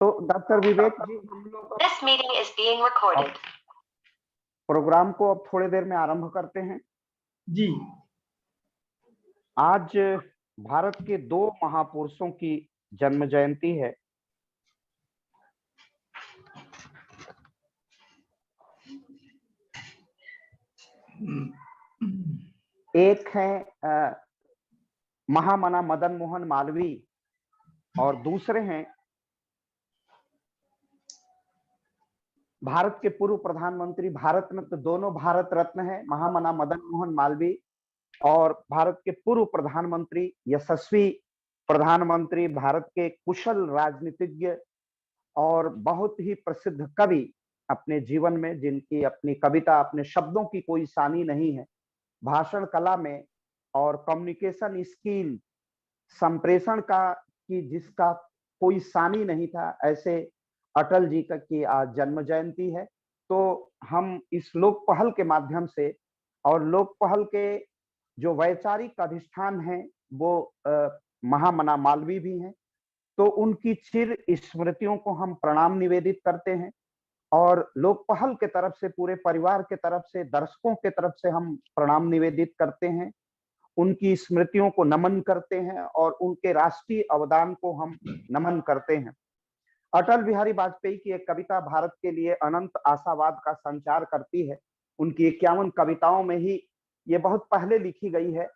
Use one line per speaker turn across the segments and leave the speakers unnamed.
तो डॉक्टर विवेक जी, हम लोग
This meeting is being recorded.
Programme को अब थोड़ी देर में आरंभ करते हैं।
जी,
आज भारत के दो महापुरुषों की जन्म जयंती है। एक है महामना मदन मोहन मालवीय और दूसरे हैं भारत के पूर्व प्रधानमंत्री, भारत में तो दोनों भारत रत्न है, महामना मदन मोहन मालवीय और भारत के पूर्व प्रधानमंत्री, यशस्वी प्रधानमंत्री, भारत के कुशल राजनीतिज्ञ और बहुत ही प्रसिद्ध कवि अपने जीवन में, जिनकी अपनी कविता, अपने शब्दों की कोई सानी नहीं है, भाषण कला में और कम्युनिकेशन स्किल, संप्रेषण का की जिसका कोई सानी नहीं था, ऐसे अटल जी का की आज जन्म जयंती है। तो हम इस लोक पहल के माध्यम से, और लोक पहल के जो वैचारिक अधिष्ठान है वो महामना मालवीय भी हैं, तो उनकी चिर स्मृतियों को हम प्रणाम निवेदित करते हैं और लोक पहल के तरफ से, पूरे परिवार के तरफ से, दर्शकों के तरफ से हम प्रणाम निवेदित करते हैं, उनकी स्मृतियों को नमन करते हैं और उनके राष्ट्रीय अवदान को हम नमन करते हैं। अटल बिहारी वाजपेयी की एक कविता भारत के लिए अनंत आशावाद का संचार करती है। उनकी 51 कविताओं में ही ये बहुत पहले लिखी गई है,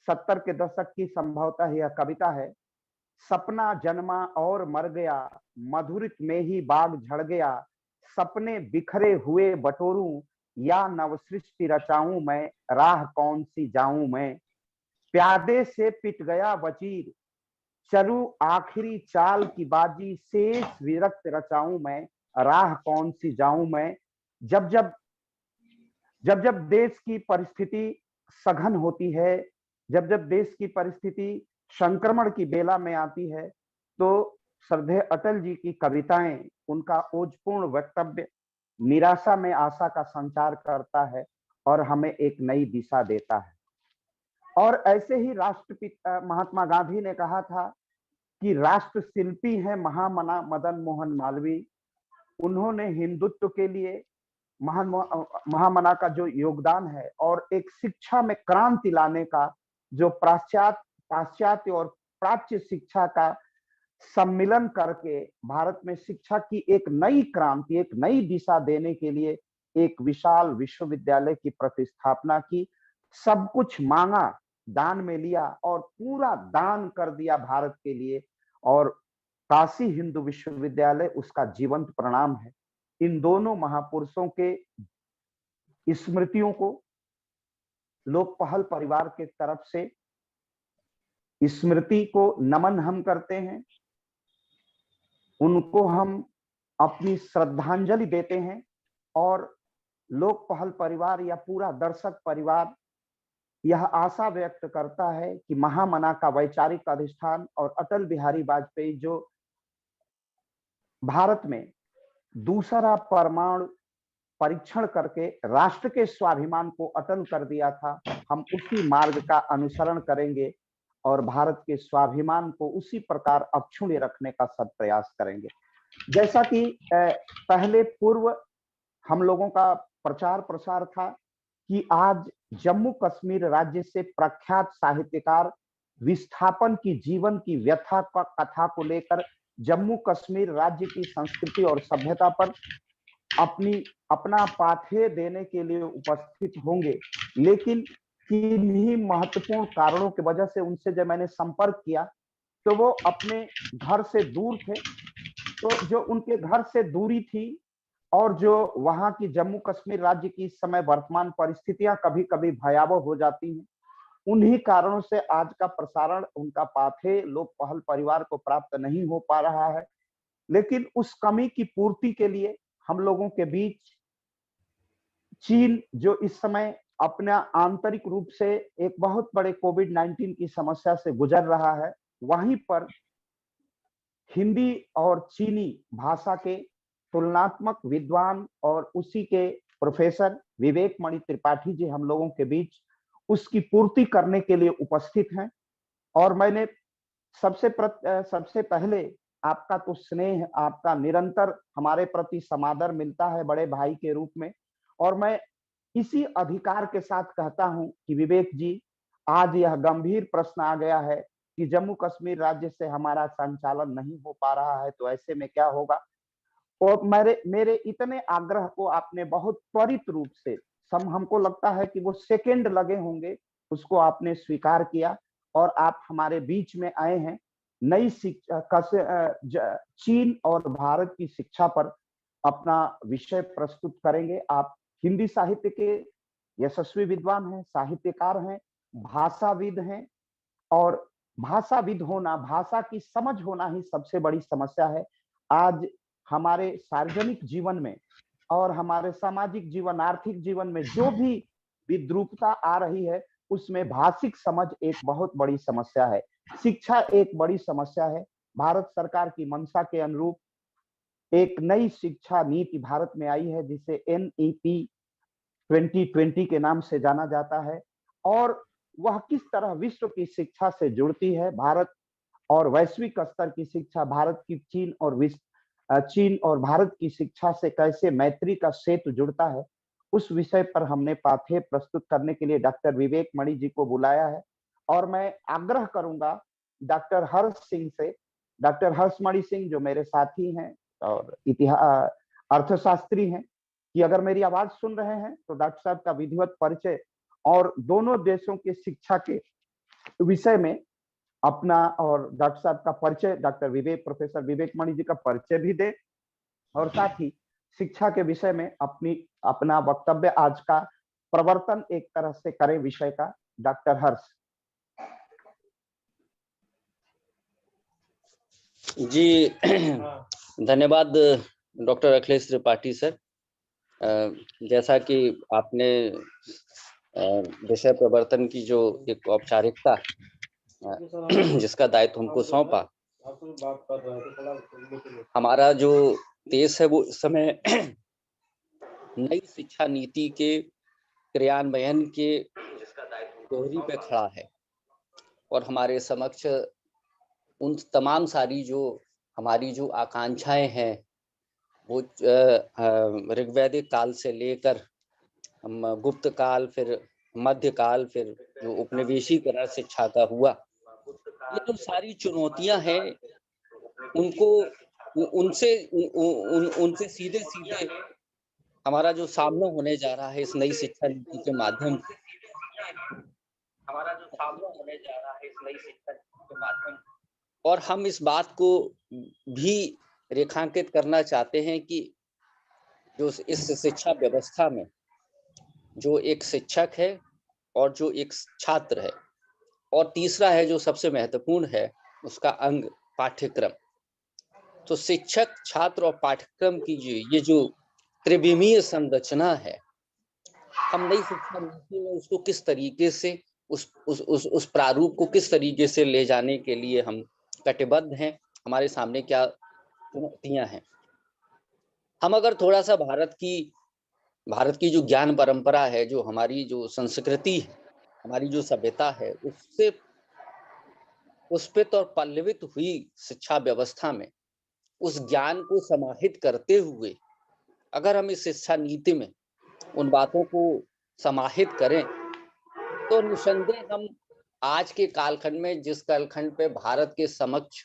70 के दशक की संभवतः यह कविता है। सपना जन्मा और मर गया, मधुरित में ही बाग झड़ गया, सपने बिखरे हुए बटोरूं या नव सृष्टि रचाऊं मैं, राह कौन सी जाऊं मैं, प्यादे से पिट गया वजीर, चलूं आखिरी चाल की बाजी, शेष विरक्त रचाऊं मैं, राह कौन सी जाऊं मैं। जब जब देश की परिस्थिति सघन होती है, जब देश की परिस्थिति संक्रमण की बेला में आती है, तो श्रद्धेय अटल जी की कविताएं, उनका ओजपूर्ण वक्तव्य निराशा में आशा का संचार करता है और हमें एक नई दिशा देता है। और ऐसे ही राष्ट्रपिता महात्मा गांधी ने कहा था कि राष्ट्र शिल्पी है महामना मदन मोहन मालवीय। उन्होंने हिंदुत्व के लिए महामना का जो योगदान है और एक शिक्षा में क्रांति लाने का, जो पाश्चात्य और प्राच्य शिक्षा का सम्मिलन करके भारत में शिक्षा की एक नई क्रांति, एक नई दिशा देने के लिए एक विशाल विश्वविद्यालय की प्रतिस्थापना की, सब कुछ मांगा, दान में लिया और पूरा दान कर दिया भारत के लिए, और काशी हिंदू विश्वविद्यालय उसका जीवंत प्रणाम है। इन दोनों महापुरुषों के स्मृतियों को लोक पहल परिवार के तरफ से स्मृति को नमन हम करते हैं, उनको हम अपनी श्रद्धांजलि देते हैं और लोक पहल परिवार या पूरा दर्शक परिवार यह आशा व्यक्त करता है कि महामना का वैचारिक अधिष्ठान और अटल बिहारी वाजपेयी जो भारत में दूसरा परमाणु परीक्षण करके राष्ट्र के स्वाभिमान को अटल कर दिया था, हम उसी मार्ग का अनुसरण करेंगे और भारत के स्वाभिमान को उसी प्रकार अक्षुण्य रखने का सद प्रयास करेंगे। जैसा कि पहले पूर्व हम लोगों का प्रचार प्रसार था कि आज जम्मू कश्मीर राज्य से प्रख्यात साहित्यकार विस्थापन की जीवन की व्यथा का कथा को लेकर जम्मू कश्मीर राज्य की संस्कृति और सभ्यता पर अपना पाथेय देने के लिए उपस्थित होंगे, लेकिन किन्हीं महत्वपूर्ण कारणों की वजह से उनसे जब मैंने संपर्क किया तो वो अपने घर से दूर थे। तो जो उनके घर से दूरी थी और जो वहां की जम्मू कश्मीर राज्य की इस समय वर्तमान परिस्थितियां कभी कभी भयावह हो जाती हैं, उन्हीं कारणों से आज का प्रसारण, उनका पाथेय लोक पहल परिवार को प्राप्त नहीं हो पा रहा है। लेकिन उस कमी की पूर्ति के लिए हम लोगों के बीच चीन, जो इस समय अपना आंतरिक रूप से एक बहुत बड़े कोविड-19 की समस्या से गुजर रहा है, वहीं पर हिंदी और चीनी भाषा के तुलनात्मक विद्वान और उसी के प्रोफेसर विवेक मणि त्रिपाठी जी हम लोगों के बीच उसकी पूर्ति करने के लिए उपस्थित हैं। और मैंने सबसे पहले आपका तो स्नेह, आपका निरंतर हमारे प्रति समादर मिलता है बड़े भाई के रूप में। और मैं इसी अधिकार के साथ कहता हूं कि विवेक जी, आज यह गंभीर प्रश्न आ गया है कि जम्मू कश्मीर राज्य से हमारा संचालन नहीं हो पा रहा है, तो ऐसे में क्या होगा। और मेरे मेरे इतने आग्रह को आपने बहुत त्वरित रूप से, हमको लगता है कि वो सेकंड लगे होंगे, उसको आपने स्वीकार किया और आप हमारे बीच में आए हैं। नई शिक्षा, चीन और भारत की शिक्षा पर अपना विषय प्रस्तुत करेंगे। आप हिंदी साहित्य के यशस्वी विद्वान हैं, साहित्यकार हैं, भाषाविद हैं। और भाषाविद होना, भाषा की समझ होना ही सबसे बड़ी समस्या है। आज हमारे सार्वजनिक जीवन में और हमारे सामाजिक जीवन, आर्थिक जीवन में जो भी विद्रूपता आ रही है, उसमें भाषिक समझ एक बहुत बड़ी समस्या है। शिक्षा एक बड़ी समस्या है। भारत सरकार की मंशा के अनुरूप एक नई शिक्षा नीति भारत में आई है, जिसे NEP 2020 के नाम से जाना जाता है। और वह किस तरह विश्व की शिक्षा से जुड़ती है, भारत और वैश्विक स्तर की शिक्षा, भारत की चीन और भारत की शिक्षा से कैसे मैत्री का सेतु जुड़ता है, उस विषय पर हमने पाठ्य प्रस्तुत करने के लिए डॉक्टर विवेक मणि जी को बुलाया है। और मैं आग्रह करूंगा डॉक्टर हर्ष सिंह से, डॉक्टर हर्षमणि सिंह जो मेरे साथी हैं और इतिहास अर्थशास्त्री हैं, कि अगर मेरी आवाज सुन रहे हैं तो डॉक्टर साहब का विधिवत परिचय और दोनों देशों के शिक्षा के विषय में अपना, और डॉक्टर साहब का परिचय, प्रोफेसर विवेक मणि जी का परिचय भी दे, और साथ ही शिक्षा के विषय में अपना वक्तव्य आज का प्रवर्तन एक तरह से करें विषय का। डॉक्टर हर्ष
जी। धन्यवाद डॉक्टर अखिलेश त्रिपाठी सर। जैसा कि आपने विषय प्रवर्तन की जो एक औपचारिकता जिसका दायित्व हमको सौंपा, हमारा जो देश है वो इस समय नई शिक्षा नीति के क्रियान्वयन के दोहरी पे खड़ा है। और हमारे समक्ष उन तमाम सारी जो हमारी जो आकांक्षाएं हैं, वो ऋग्वैदिक काल से लेकर गुप्त काल, फिर मध्यकाल, फिर जो उपनिवेशीकरण शिक्षा का हुआ, ये जो सारी चुनौतियां हैं, उनको उनसे सीधे सीधे हमारा जो सामना होने जा रहा है इस नई शिक्षा नीति के माध्यम से, और हम इस बात को भी रेखांकित करना चाहते हैं कि जो इस शिक्षा व्यवस्था में जो एक शिक्षक है और जो एक छात्र है, और तीसरा है जो सबसे महत्वपूर्ण है, उसका अंग पाठ्यक्रम। तो शिक्षक, छात्र और पाठ्यक्रम की ये जो त्रिविमीय संरचना है, हम नई शिक्षा नीति में उसको किस तरीके से उस प्रारूप को किस तरीके से ले जाने के लिए हम कटिबद्ध हैं, हमारे सामने क्या चुनौतियां हैं। हम अगर थोड़ा सा भारत की जो ज्ञान परंपरा है, जो हमारी जो संस्कृति है, हमारी जो सभ्यता है, उससे पुष्पित और पल्लवित हुई शिक्षा व्यवस्था में उस ज्ञान को समाहित करते हुए अगर हम इस शिक्षा नीति में उन बातों को समाहित करें, तो निसंदेह हम आज के कालखंड में, जिस कालखंड पे भारत के समक्ष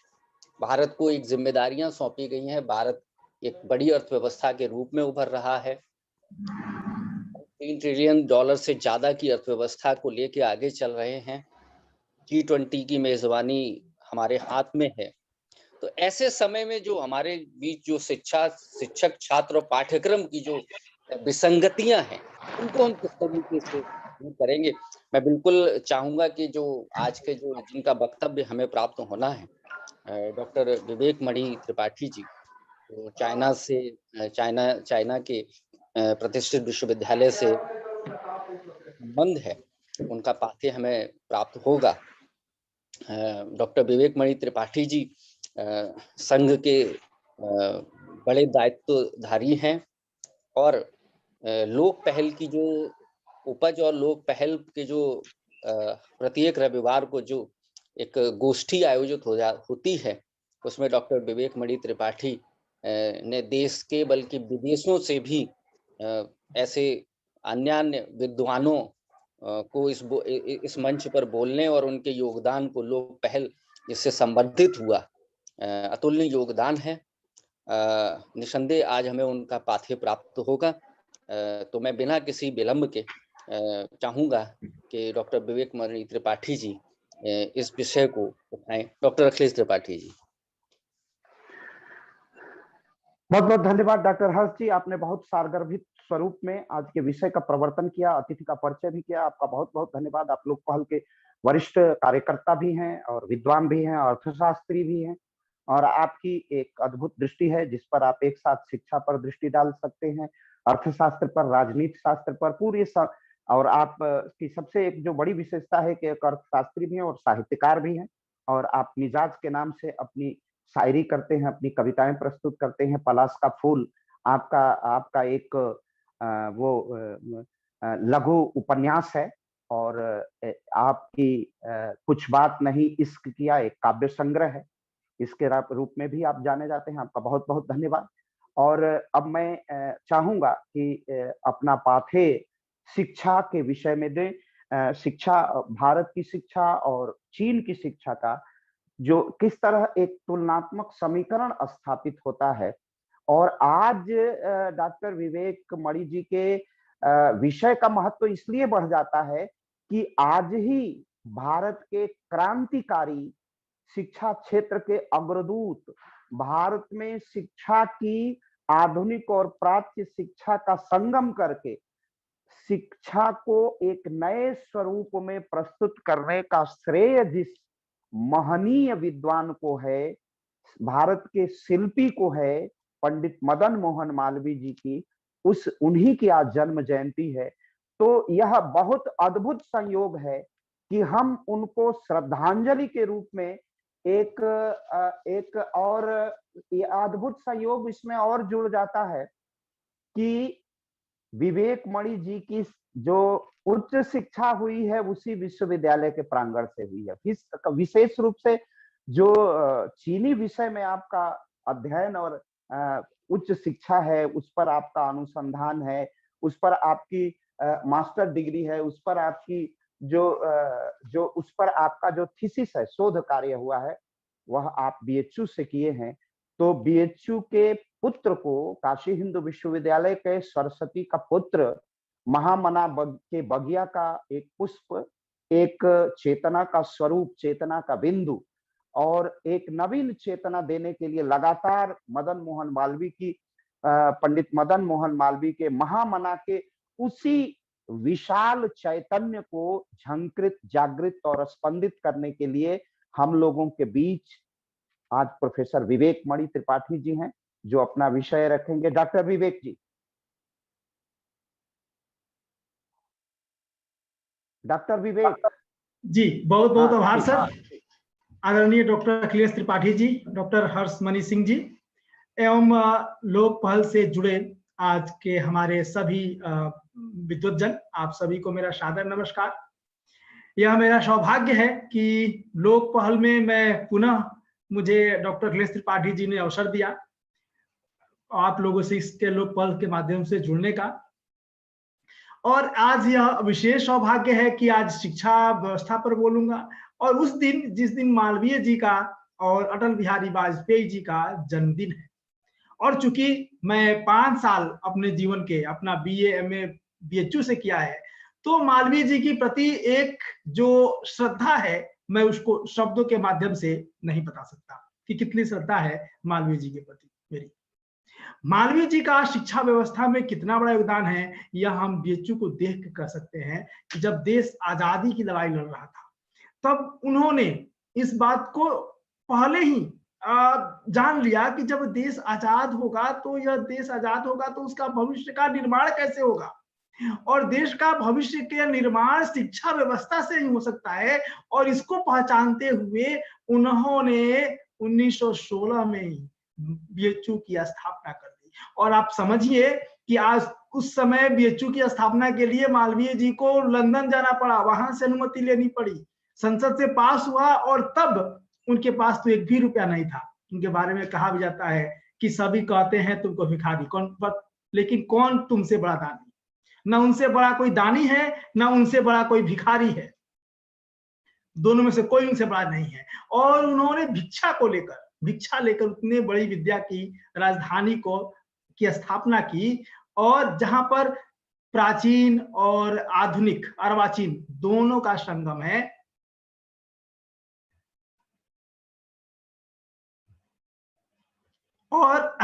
भारत को एक जिम्मेदारियां सौंपी गई हैं, भारत एक बड़ी अर्थव्यवस्था के रूप में उभर रहा है, $3 ट्रिलियन से ज्यादा की अर्थव्यवस्था को लेके आगे चल रहे हैं, G20 की मेजबानी हमारे हाथ में है। तो ऐसे समय में जो हमारे बीच जो शिक्षक, छात्र और पाठ्यक्रम की जो विसंगतियां हैं, उनको हम किस तरीके से दूर करेंगे। मैं बिल्कुल चाहूंगा कि जो आज के जो जिनका वक्तव्य हमें प्राप्त होना है, डॉक्टर विवेक मणि त्रिपाठी जी, तो चाइना के प्रतिष्ठित विश्वविद्यालय से संबंध है, उनका पाठ्य हमें प्राप्त होगा। डॉक्टर विवेक मणि त्रिपाठी जी संघ के बड़े दायित्वधारी हैं, और लोक पहल की जो उपज और लोक पहल के जो प्रत्येक रविवार को जो एक गोष्ठी आयोजित होती है, उसमें डॉक्टर विवेक मणि त्रिपाठी ने देश के बल्कि विदेशों से भी ऐसे अन्य विद्वानों को इस मंच पर बोलने और उनके योगदान को लोक पहल जिससे संबंधित हुआ, अतुलनीय योगदान है। निसंदेह आज हमें उनका पाथेय प्राप्त होगा। तो मैं बिना किसी विलंब के चाहूंगा कि डॉक्टर विवेक मणि त्रिपाठी जी इस विषय को उठाएं। डॉक्टर अखिलेश त्रिपाठी जी।
बहुत बहुत धन्यवाद डॉक्टर हर्ष जी, आपने बहुत सारगर्भित स्वरूप में आज के विषय का प्रवर्तन किया, अतिथि का परिचय भी किया। आपका बहुत बहुत धन्यवाद। आप लोक पहल के वरिष्ठ कार्यकर्ता भी हैं और विद्वान भी हैं, अर्थशास्त्री भी हैं, और आपकी एक अद्भुत दृष्टि है जिस पर आप एक साथ शिक्षा पर दृष्टि डाल सकते हैं, अर्थशास्त्र पर, राजनीति शास्त्र पर, पूरी और आप की सबसे एक जो बड़ी विशेषता है कि एक अर्थशास्त्री भी हैं और साहित्यकार भी हैं, और आप मिजाज के नाम से अपनी शायरी करते हैं, अपनी कविताएं प्रस्तुत करते हैं। पलाश का फूल आपका एक लघु उपन्यास है, और आपकी कुछ बात नहीं इश्क किया एक काव्य संग्रह है, इसके रूप में भी आप जाने जाते हैं। आपका बहुत बहुत धन्यवाद। और अब मैं चाहूंगा कि अपना पाथेय शिक्षा के विषय में दें। शिक्षा, भारत की शिक्षा और चीन की शिक्षा का जो किस तरह एक तुलनात्मक समीकरण स्थापित होता है, और आज डॉक्टर विवेक मणि जी के विषय का महत्व इसलिए बढ़ जाता है कि आज ही भारत के क्रांतिकारी शिक्षा क्षेत्र के अग्रदूत, भारत में शिक्षा की आधुनिक और प्राच्य शिक्षा का संगम करके शिक्षा को एक नए स्वरूप में प्रस्तुत करने का श्रेय जिस महनीय विद्वान को है, भारत के शिल्पी को है, पंडित मदन मोहन मालवीय जी की, उन्हीं की आज जन्म जयंती है। तो यह बहुत अद्भुत संयोग है कि हम उनको श्रद्धांजलि के रूप में एक और अद्भुत संयोग इसमें और जुड़ जाता है कि विवेक मणि जी की जो उच्च शिक्षा हुई है उसी विश्वविद्यालय के प्रांगण से हुई है। विशेष रूप से जो चीनी विषय में आपका अध्ययन और उच्च शिक्षा है, उस पर आपका अनुसंधान है, उस पर आपकी मास्टर डिग्री है, उस पर आपकी उस पर आपका जो थीसिस है, शोध कार्य हुआ है, वह आप बीएचयू से किए हैं। तो बीएचयू के पुत्र को काशी हिंदू विश्वविद्यालय के सरस्वती का पुत्र, महामना के बगिया का एक पुष्प, एक चेतना का स्वरूप, चेतना का बिंदु, और एक नवीन चेतना देने के लिए लगातार मदन मोहन मालवीय की, पंडित मदन मोहन मालवीय के महामना के उसी विशाल चैतन्य को झंकृत, जागृत और स्पंदित करने के लिए हम लोगों के बीच आज प्रोफेसर विवेक मणि त्रिपाठी जी हैं, जो अपना विषय रखेंगे। डॉक्टर विवेक जी। डॉक्टर विवेक
जी, बहुत बहुत आभार सर। आदरणीय डॉक्टर अखिलेश त्रिपाठी जी, डॉक्टर हर्ष मणि सिंह जी एवं लोक पहल से जुड़े आज के हमारे सभी विद्वतजन, आप सभी को मेरा सादर नमस्कार। यह मेरा सौभाग्य है कि लोक पहल में मैं पुनः, मुझे डॉक्टर अखिलेश त्रिपाठी जी ने अवसर दिया आप लोगों से इसके लोक पहल के माध्यम से जुड़ने का, और आज यह विशेष सौभाग्य है कि आज शिक्षा व्यवस्था पर बोलूंगा, और उस दिन जिस दिन मालवीय जी का और अटल बिहारी वाजपेयी जी का जन्मदिन है। और चूंकि मैं 5 साल अपने जीवन के अपना बीए एमए बीएचयू से किया है, तो मालवीय जी की प्रति एक जो श्रद्धा है, मैं उसको शब्दों के माध्यम से नहीं बता सकता कि कितनी श्रद्धा है मालवीय जी के प्रति मेरी। मालवीय जी का शिक्षा व्यवस्था में कितना बड़ा योगदान है, यह हम बीएचयू को देख के कह सकते हैं कि जब देश आजादी की लड़ाई लड़ रहा था, तब उन्होंने इस बात को पहले ही जान लिया कि जब देश आजाद होगा तो यह देश आजाद होगा तो उसका भविष्य का निर्माण कैसे होगा, और देश का भविष्य के निर्माण शिक्षा व्यवस्था से ही हो सकता है। और इसको पहचानते हुए उन्होंने 1916 में ही बीएचयू की स्थापना कर दी। और आप समझिए कि आज उस समय बीएचयू की स्थापना के लिए मालवीय जी को लंदन जाना पड़ा, वहां से अनुमति लेनी पड़ी, संसद से पास हुआ, और तब उनके पास तो 1 भी रुपया नहीं था। उनके बारे में कहा भी जाता है कि सभी कहते हैं तुमको भिखारी, लेकिन कौन तुमसे बड़ा दानी? ना उनसे बड़ा कोई दानी है, ना उनसे बड़ा कोई भिखारी है, दोनों में से कोई उनसे बड़ा नहीं है। और उन्होंने भिक्षा लेकर उतने बड़ी विद्या की राजधानी की स्थापना की, और जहां पर प्राचीन और आधुनिक अर्वाचीन दोनों का संगम है। और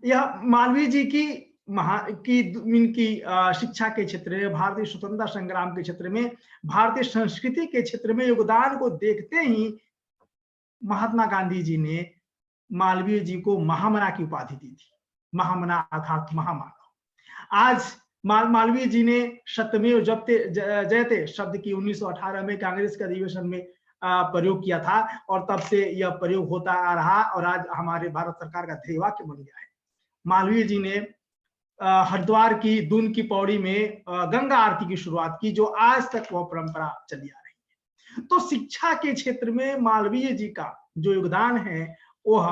यह मालवीय जी की इनकी शिक्षा के क्षेत्र में, भारतीय स्वतंत्रता संग्राम के क्षेत्र में, भारतीय संस्कृति के क्षेत्र में योगदान को देखते ही महात्मा गांधी जी ने मालवीय जी को महामना की उपाधि दी थी। महामना अर्थात महामानव। आज मालवीय जी ने सत्यमेव जयते शब्द की 1918 में कांग्रेस के अधिवेशन में प्रयोग किया था, और तब से यह प्रयोग होता आ रहा, और आज हमारे भारत सरकार का ध्येय वाक्य बन गया है। मालवीय जी ने हरिद्वार की दून की पौड़ी में गंगा आरती की शुरुआत की, जो आज तक वह परंपरा चली आ रही है। तो शिक्षा के क्षेत्र में मालवीय जी का जो योगदान है, वह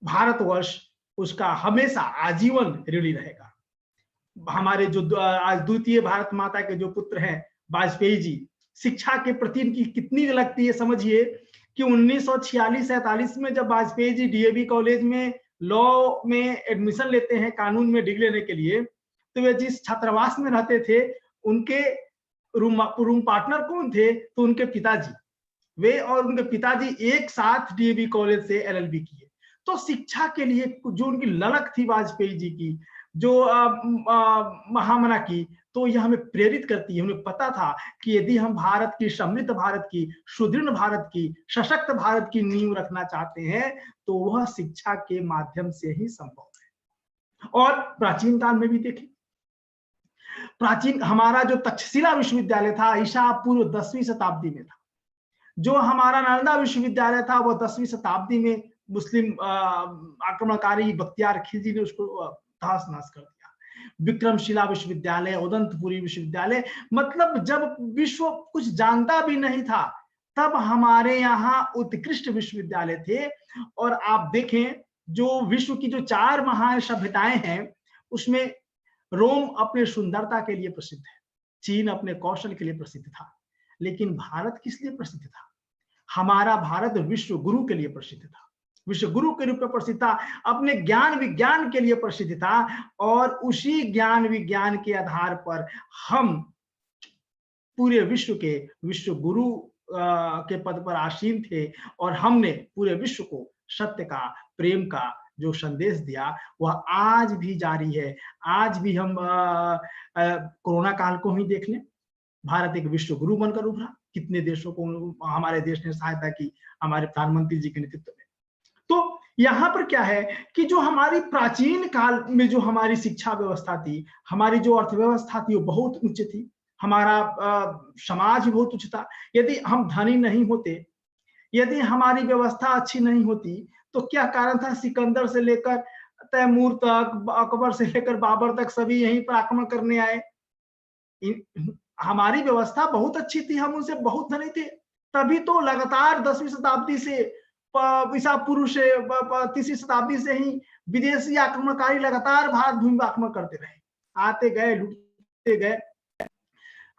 भारतवर्ष उसका हमेशा आजीवन ऋणी रहेगा। हमारे जो आज द्वितीय भारत माता के जो पुत्र हैं वाजपेयी जी, शिक्षा के प्रति इनकी कितनी लगती है समझिए कि 1946-47 में जब वाजपेयी जी डीएवी कॉलेज में लॉ में एडमिशन लेते हैं, कानून में डिग्री लेने के लिए, तो वे जिस छात्रावास में रहते थे, उनके रूम पार्टनर कौन थे? तो उनके पिताजी। वे और उनके पिताजी एक साथ डीएवी कॉलेज से एलएलबी किए। तो शिक्षा के लिए जो उनकी ललक थी वाजपेयी जी की, जो महामना की, तो यह हमें प्रेरित करती है। हमें पता था कि यदि हम भारत की, समृद्ध भारत की, सुदृढ़ भारत की, सशक्त भारत की नींव रखना चाहते हैं, तो वह शिक्षा के माध्यम से ही संभव है। और प्राचीन काल में भी देखें, प्राचीन हमारा जो तक्षशिला विश्वविद्यालय था, ईसा पूर्व 10वीं शताब्दी में था। जो हमारा नालंदा विश्वविद्यालय था, वह 10वीं शताब्दी में मुस्लिम आक्रमणकारी बख्तियार खिलजी ने उसको तहस नहस कर दिया। विक्रमशिला विश्वविद्यालय, उदंतपुरी विश्वविद्यालय, मतलब जब विश्व कुछ जानता भी नहीं था, तब हमारे यहाँ उत्कृष्ट विश्वविद्यालय थे। और आप देखें, जो विश्व की जो 4 महान सभ्यताएं हैं, उसमें रोम अपने सुंदरता के लिए प्रसिद्ध है, चीन अपने कौशल के लिए प्रसिद्ध था, लेकिन भारत किस लिए प्रसिद्ध था? हमारा भारत विश्व गुरु के लिए प्रसिद्ध था, विश्व गुरु के रूप में प्रसिद्ध था, अपने ज्ञान विज्ञान के लिए प्रसिद्ध था। और उसी ज्ञान विज्ञान के आधार पर हम पूरे विश्व के विश्व गुरु के पद पर आसीन थे, और हमने पूरे विश्व को सत्य का, प्रेम का जो संदेश दिया, वह आज भी जारी है। आज भी हम कोरोना काल को ही देख लें, भारत एक विश्व गुरु बनकर उभरा। कितने देशों को हमारे देश ने सहायता की, हमारे प्रधानमंत्री जी के नेतृत्व में। तो यहाँ पर क्या है कि जो हमारी प्राचीन काल में जो हमारी शिक्षा व्यवस्था थी, हमारी जो अर्थव्यवस्था थी, वो बहुत उच्च थी। हमारा समाज बहुत उच्च था। यदि हम धनी नहीं होते, यदि हमारी व्यवस्था अच्छी नहीं होती, तो क्या कारण था सिकंदर से लेकर तैमूर तक, अकबर से लेकर बाबर तक सभी यहीं पर आक्रमण करने आए? हमारी व्यवस्था बहुत अच्छी थी, हम उनसे बहुत धनी थे, तभी तो लगातार 10वीं शताब्दी से, ईसा पूर्व से 3री शताब्दी से ही विदेशी आक्रमणकारी लगातार भारत भूमि पर आक्रमण करते रहे, आते गए, लूटते गए।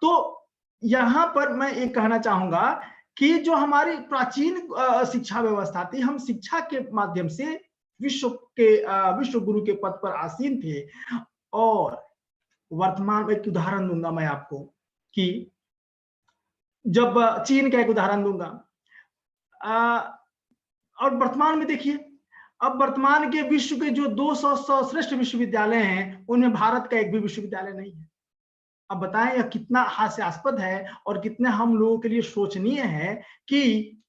तो यहाँ पर मैं ये कहना चाहूंगा कि जो हमारी प्राचीन शिक्षा व्यवस्था थी, हम शिक्षा के माध्यम से विश्व गुरु के पद पर आसीन थे। और वर्तमान में एक उदाहरण दूंगा मैं आपको कि जब चीन का एक उदाहरण दूंगा, और वर्तमान में देखिए, अब वर्तमान के विश्व के जो 200 श्रेष्ठ विश्वविद्यालय हैं, उनमें भारत का एक भी विश्वविद्यालय नहीं है। अब बताएं, यह कितना हास्यास्पद है और कितना हम लोगों के लिए शोचनीय है कि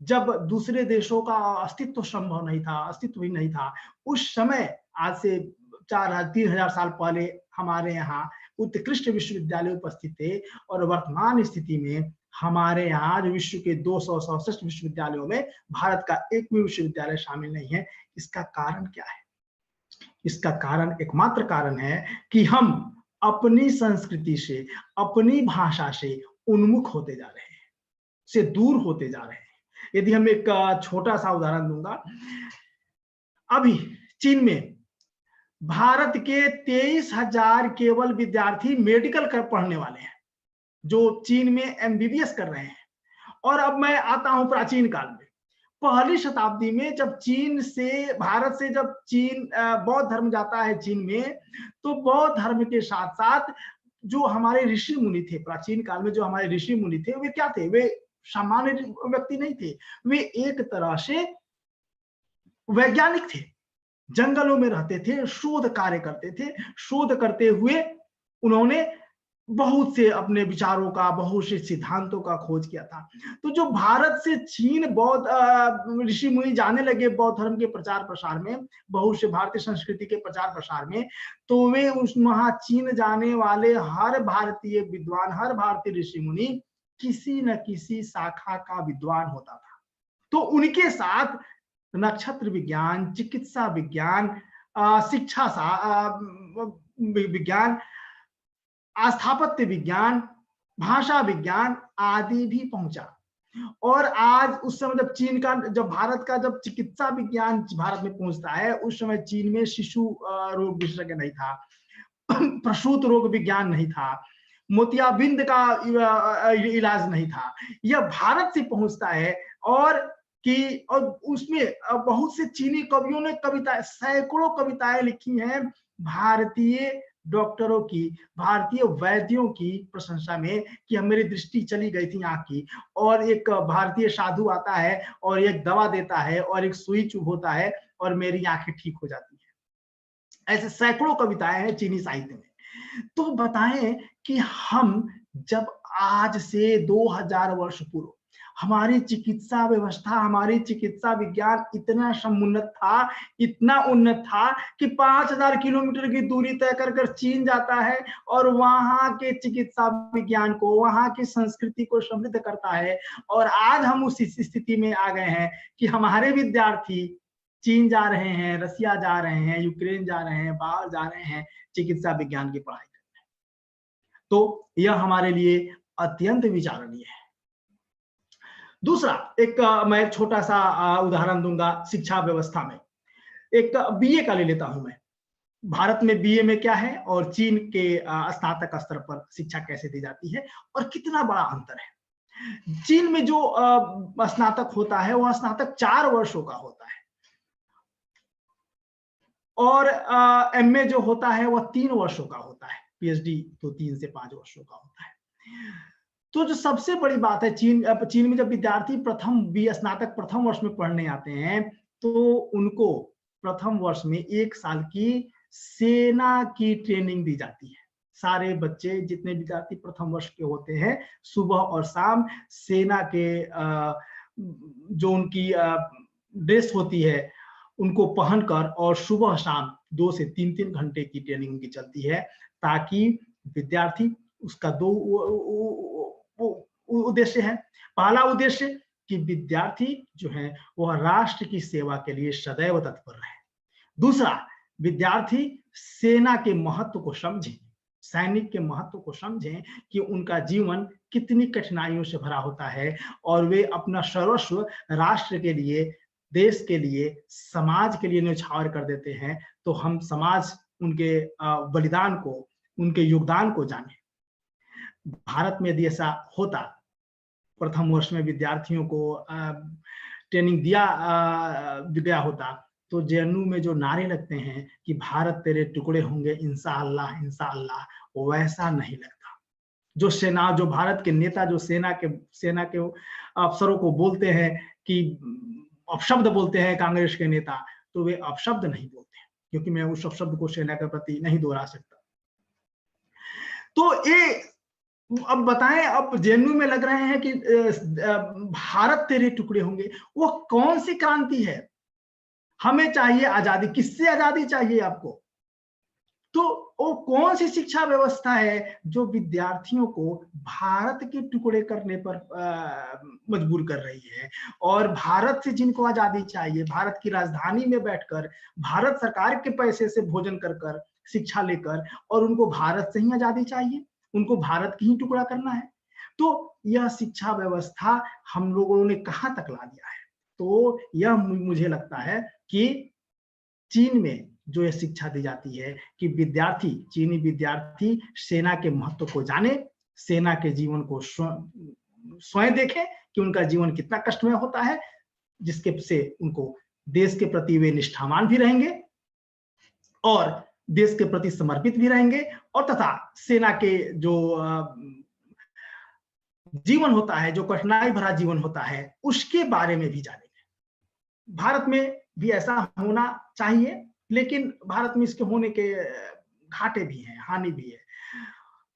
जब दूसरे देशों का अस्तित्व संभव नहीं था, अस्तित्व ही नहीं था, उस समय आज से 3,000 साल पहले हमारे यहाँ उत्कृष्ट विश्वविद्यालय उपस्थित थे। और वर्तमान स्थिति में हमारे यहाँ जो विश्व के 200 सर्वश्रेष्ठ विश्वविद्यालयों में भारत का एक भी विश्वविद्यालय शामिल नहीं है। इसका कारण क्या है? इसका कारण, एकमात्र कारण है कि हम अपनी संस्कृति से, अपनी भाषा से उन्मुख होते जा रहे हैं, से दूर होते जा रहे हैं। यदि हम एक छोटा सा उदाहरण दूंगा अभी चीन में भारत के 23,000 केवल विद्यार्थी मेडिकल कर पढ़ने वाले हैं जो चीन में एमबीबीएस कर रहे हैं। और अब मैं आता हूं प्राचीन काल में, पहली शताब्दी में जब चीन से, भारत से जब चीन बौद्ध धर्म जाता है चीन में, तो बौद्ध धर्म के साथ साथ जो हमारे ऋषि मुनि थे, प्राचीन काल में जो हमारे ऋषि मुनि थे, वे क्या थे? वे सामान्य व्यक्ति नहीं थे, वे एक तरह से वैज्ञानिक थे, जंगलों में रहते थे, शोध कार्य करते थे। शोध करते हुए उन्होंने बहुत से अपने विचारों का, बहुत से सिद्धांतों का खोज किया था। तो जो भारत से चीन बौद्ध ऋषि मुनि जाने लगे बौद्ध धर्म के प्रचार प्रसार में, बहुत से भारतीय संस्कृति के प्रचार प्रसार में, तो वे उस वहां चीन जाने वाले हर भारतीय विद्वान, हर भारतीय ऋषि मुनि किसी न किसी शाखा का विद्वान होता था। तो उनके साथ नक्षत्र विज्ञान, चिकित्सा विज्ञान, शिक्षा विज्ञान, स्थापत्य विज्ञान, भाषा विज्ञान आदि भी पहुंचा। और आज उस समय जब चीन का, जब भारत का जब चिकित्सा विज्ञान भारत में पहुंचता है, उस समय चीन में शिशु रोग विशेषज्ञ नहीं था, प्रसूत रोग विज्ञान नहीं था, मोतियाबिंद का इलाज नहीं था। यह भारत से पहुंचता है और उसमें बहुत से चीनी कवियों ने कविताएं, सैकड़ों कविताएं लिखी हैं भारतीय डॉक्टरों की, भारतीय वैद्यों की प्रशंसा में, कि मेरी दृष्टि चली गई थी आंख की, और एक भारतीय साधु आता है और एक दवा देता है और एक सुई चुभोता है और मेरी आंखें ठीक हो जाती है। ऐसे सैकड़ों कविताएं हैं चीनी साहित्य में। तो बताएं कि हम जब आज से 2000 वर्ष पूर्व हमारी चिकित्सा व्यवस्था, हमारी चिकित्सा विज्ञान इतना समुन्नत था, इतना उन्नत था कि 5000 किलोमीटर की दूरी तय कर चीन जाता है और वहां के चिकित्सा विज्ञान को, वहां की संस्कृति को समृद्ध करता है। और आज हम उस स्थिति में आ गए हैं कि हमारे विद्यार्थी चीन जा रहे हैं, रसिया जा रहे हैं, यूक्रेन जा रहे हैं, बाहर जा रहे हैं चिकित्सा विज्ञान की पढ़ाई करने। तो यह हमारे लिए अत्यंत विचारणीय है। दूसरा, एक मैं छोटा सा उदाहरण दूंगा शिक्षा व्यवस्था में। एक बीए का ले लेता हूं मैं। भारत में बीए में क्या है और चीन के स्नातक स्तर पर शिक्षा कैसे दी जाती है और कितना बड़ा अंतर है। चीन में जो स्नातक होता है वह स्नातक 4 वर्षों का होता है और एमए जो होता है वह 3 वर्षों का होता है। पीएचडी तो 3 से 5 वर्षों का होता है। तो जो सबसे बड़ी बात है, चीन में जब विद्यार्थी स्नातक प्रथम वर्ष में पढ़ने आते हैं तो उनको प्रथम वर्ष में 1 साल की सेना की ट्रेनिंग दी जाती है। सारे बच्चे, जितने विद्यार्थी प्रथम वर्ष के होते हैं, सुबह और शाम सेना के जो उनकी ड्रेस होती है उनको पहनकर और सुबह शाम 2 से 3 घंटे की ट्रेनिंग उनकी चलती है, ताकि विद्यार्थी, उसका 2 उद्देश्य है। पहला उद्देश्य कि विद्यार्थी जो है वह राष्ट्र की सेवा के लिए सदैव तत्पर रहे। दूसरा, विद्यार्थी सेना के महत्व को समझें, सैनिक के महत्व को समझें कि उनका जीवन कितनी कठिनाइयों से भरा होता है और वे अपना सर्वस्व राष्ट्र के लिए, देश के लिए, समाज के लिए न्यौछावर कर देते हैं। तो हम समाज, उनके बलिदान को, उनके योगदान को जाने। भारत में यदि ऐसा होता, प्रथम वर्ष में विद्यार्थियों को ट्रेनिंग दिया गया होता, तो जेएनयू में जो नारे लगते हैं कि भारत तेरे टुकड़े होंगे इंशाअल्लाह इंशाअल्लाह, वैसा नहीं लगता। जो भारत के नेता, जो सेना के अफसरों को बोलते हैं कि अपशब्द बोलते हैं कांग्रेस के नेता, तो वे अपशब्द नहीं बोलते हैं, क्योंकि मैं उस अपशब्द को सेना के प्रति नहीं दोहरा सकता। तो ये अब बताएं, अब जेएनयू में लग रहे हैं कि भारत तेरे टुकड़े होंगे, वो कौन सी क्रांति है? हमें चाहिए आजादी। किससे आजादी चाहिए आपको? तो वो कौन सी शिक्षा व्यवस्था है जो विद्यार्थियों को भारत के टुकड़े करने पर मजबूर कर रही है? और भारत से जिनको आजादी चाहिए, भारत की राजधानी में बैठकर, भारत सरकार के पैसे से भोजन कर शिक्षा लेकर, और उनको भारत से ही आजादी चाहिए, उनको भारत की ही टुकड़ा करना है। तो यह शिक्षा व्यवस्था हम लोगों ने कहां तक ला दिया है? तो यह मुझे लगता है कि चीन में जो ये शिक्षा दी जाती है कि विद्यार्थी, चीनी विद्यार्थी सेना के महत्व को जाने, सेना के जीवन को स्वयं देखें कि उनका जीवन कितना कष्टमय होता है, जिसके से उनको देश के प्रति वे निष्ठावान भी रहेंगे और देश के प्रति समर्पित भी रहेंगे, और तथा सेना के जो जीवन होता है, जो कठिनाई भरा जीवन होता है, उसके बारे में भी जानेंगे। भारत में भी ऐसा होना चाहिए, लेकिन भारत में इसके होने के घाटे भी हैं, हानि भी है,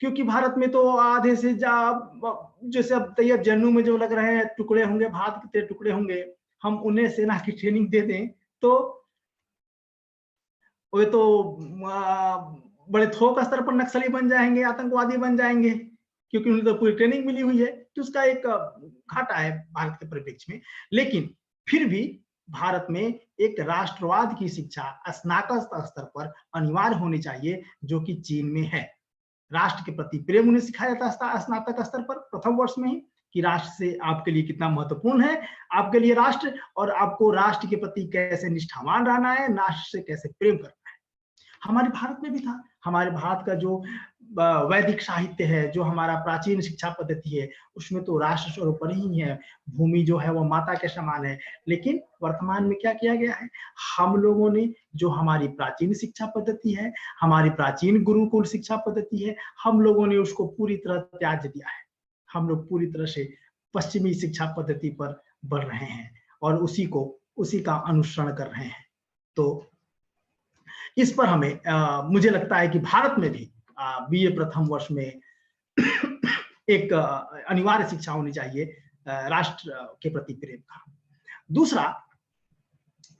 क्योंकि भारत में तो आधे से जैसे अब तैयब जन्नू में जो लग रहे हैं टुकड़े होंगे, भात के टुकड़े होंगे, हम उन्हें सेना की ट्रेनिंग दे दें तो वे तो बड़े थोक स्तर पर नक्सली बन जाएंगे, आतंकवादी बन जाएंगे, क्योंकि उन्हें तो पूरी ट्रेनिंग मिली हुई है। तो उसका एक घाटा है भारत के परिप्रेक्ष्य में। लेकिन फिर भी भारत में एक राष्ट्रवाद की शिक्षा स्नातक स्तर पर अनिवार्य होनी चाहिए, जो कि चीन में है। राष्ट्र के प्रति प्रेम उन्हें सिखाया जाता है स्नातक स्तर पर, प्रथम वर्ष में ही, कि राष्ट्र से आपके लिए कितना महत्वपूर्ण है आपके लिए राष्ट्र, और आपको राष्ट्र के प्रति कैसे निष्ठावान रहना है, राष्ट्र से कैसे प्रेम करना है। हमारे भारत में भी था। हमारे भारत का जो वैदिक साहित्य है, जो हमारा प्राचीन शिक्षा पद्धति है, उसमें तो राष्ट्र सर्वोपरि ही है, भूमि जो है वो माता के समान है। लेकिन वर्तमान में क्या किया गया है, हम लोगों ने जो हमारी प्राचीन शिक्षा पद्धति है, हमारी प्राचीन गुरुकुल शिक्षा पद्धति है, हम लोगों ने उसको पूरी तरह त्याज दिया है। हम लोग पूरी तरह से पश्चिमी शिक्षा पद्धति पर बढ़ रहे हैं और उसी का अनुसरण कर रहे हैं। तो इस पर हमें मुझे लगता है कि भारत में भी बीए प्रथम वर्ष में एक अनिवार्य शिक्षा होनी चाहिए राष्ट्र के प्रति प्रेम का। दूसरा,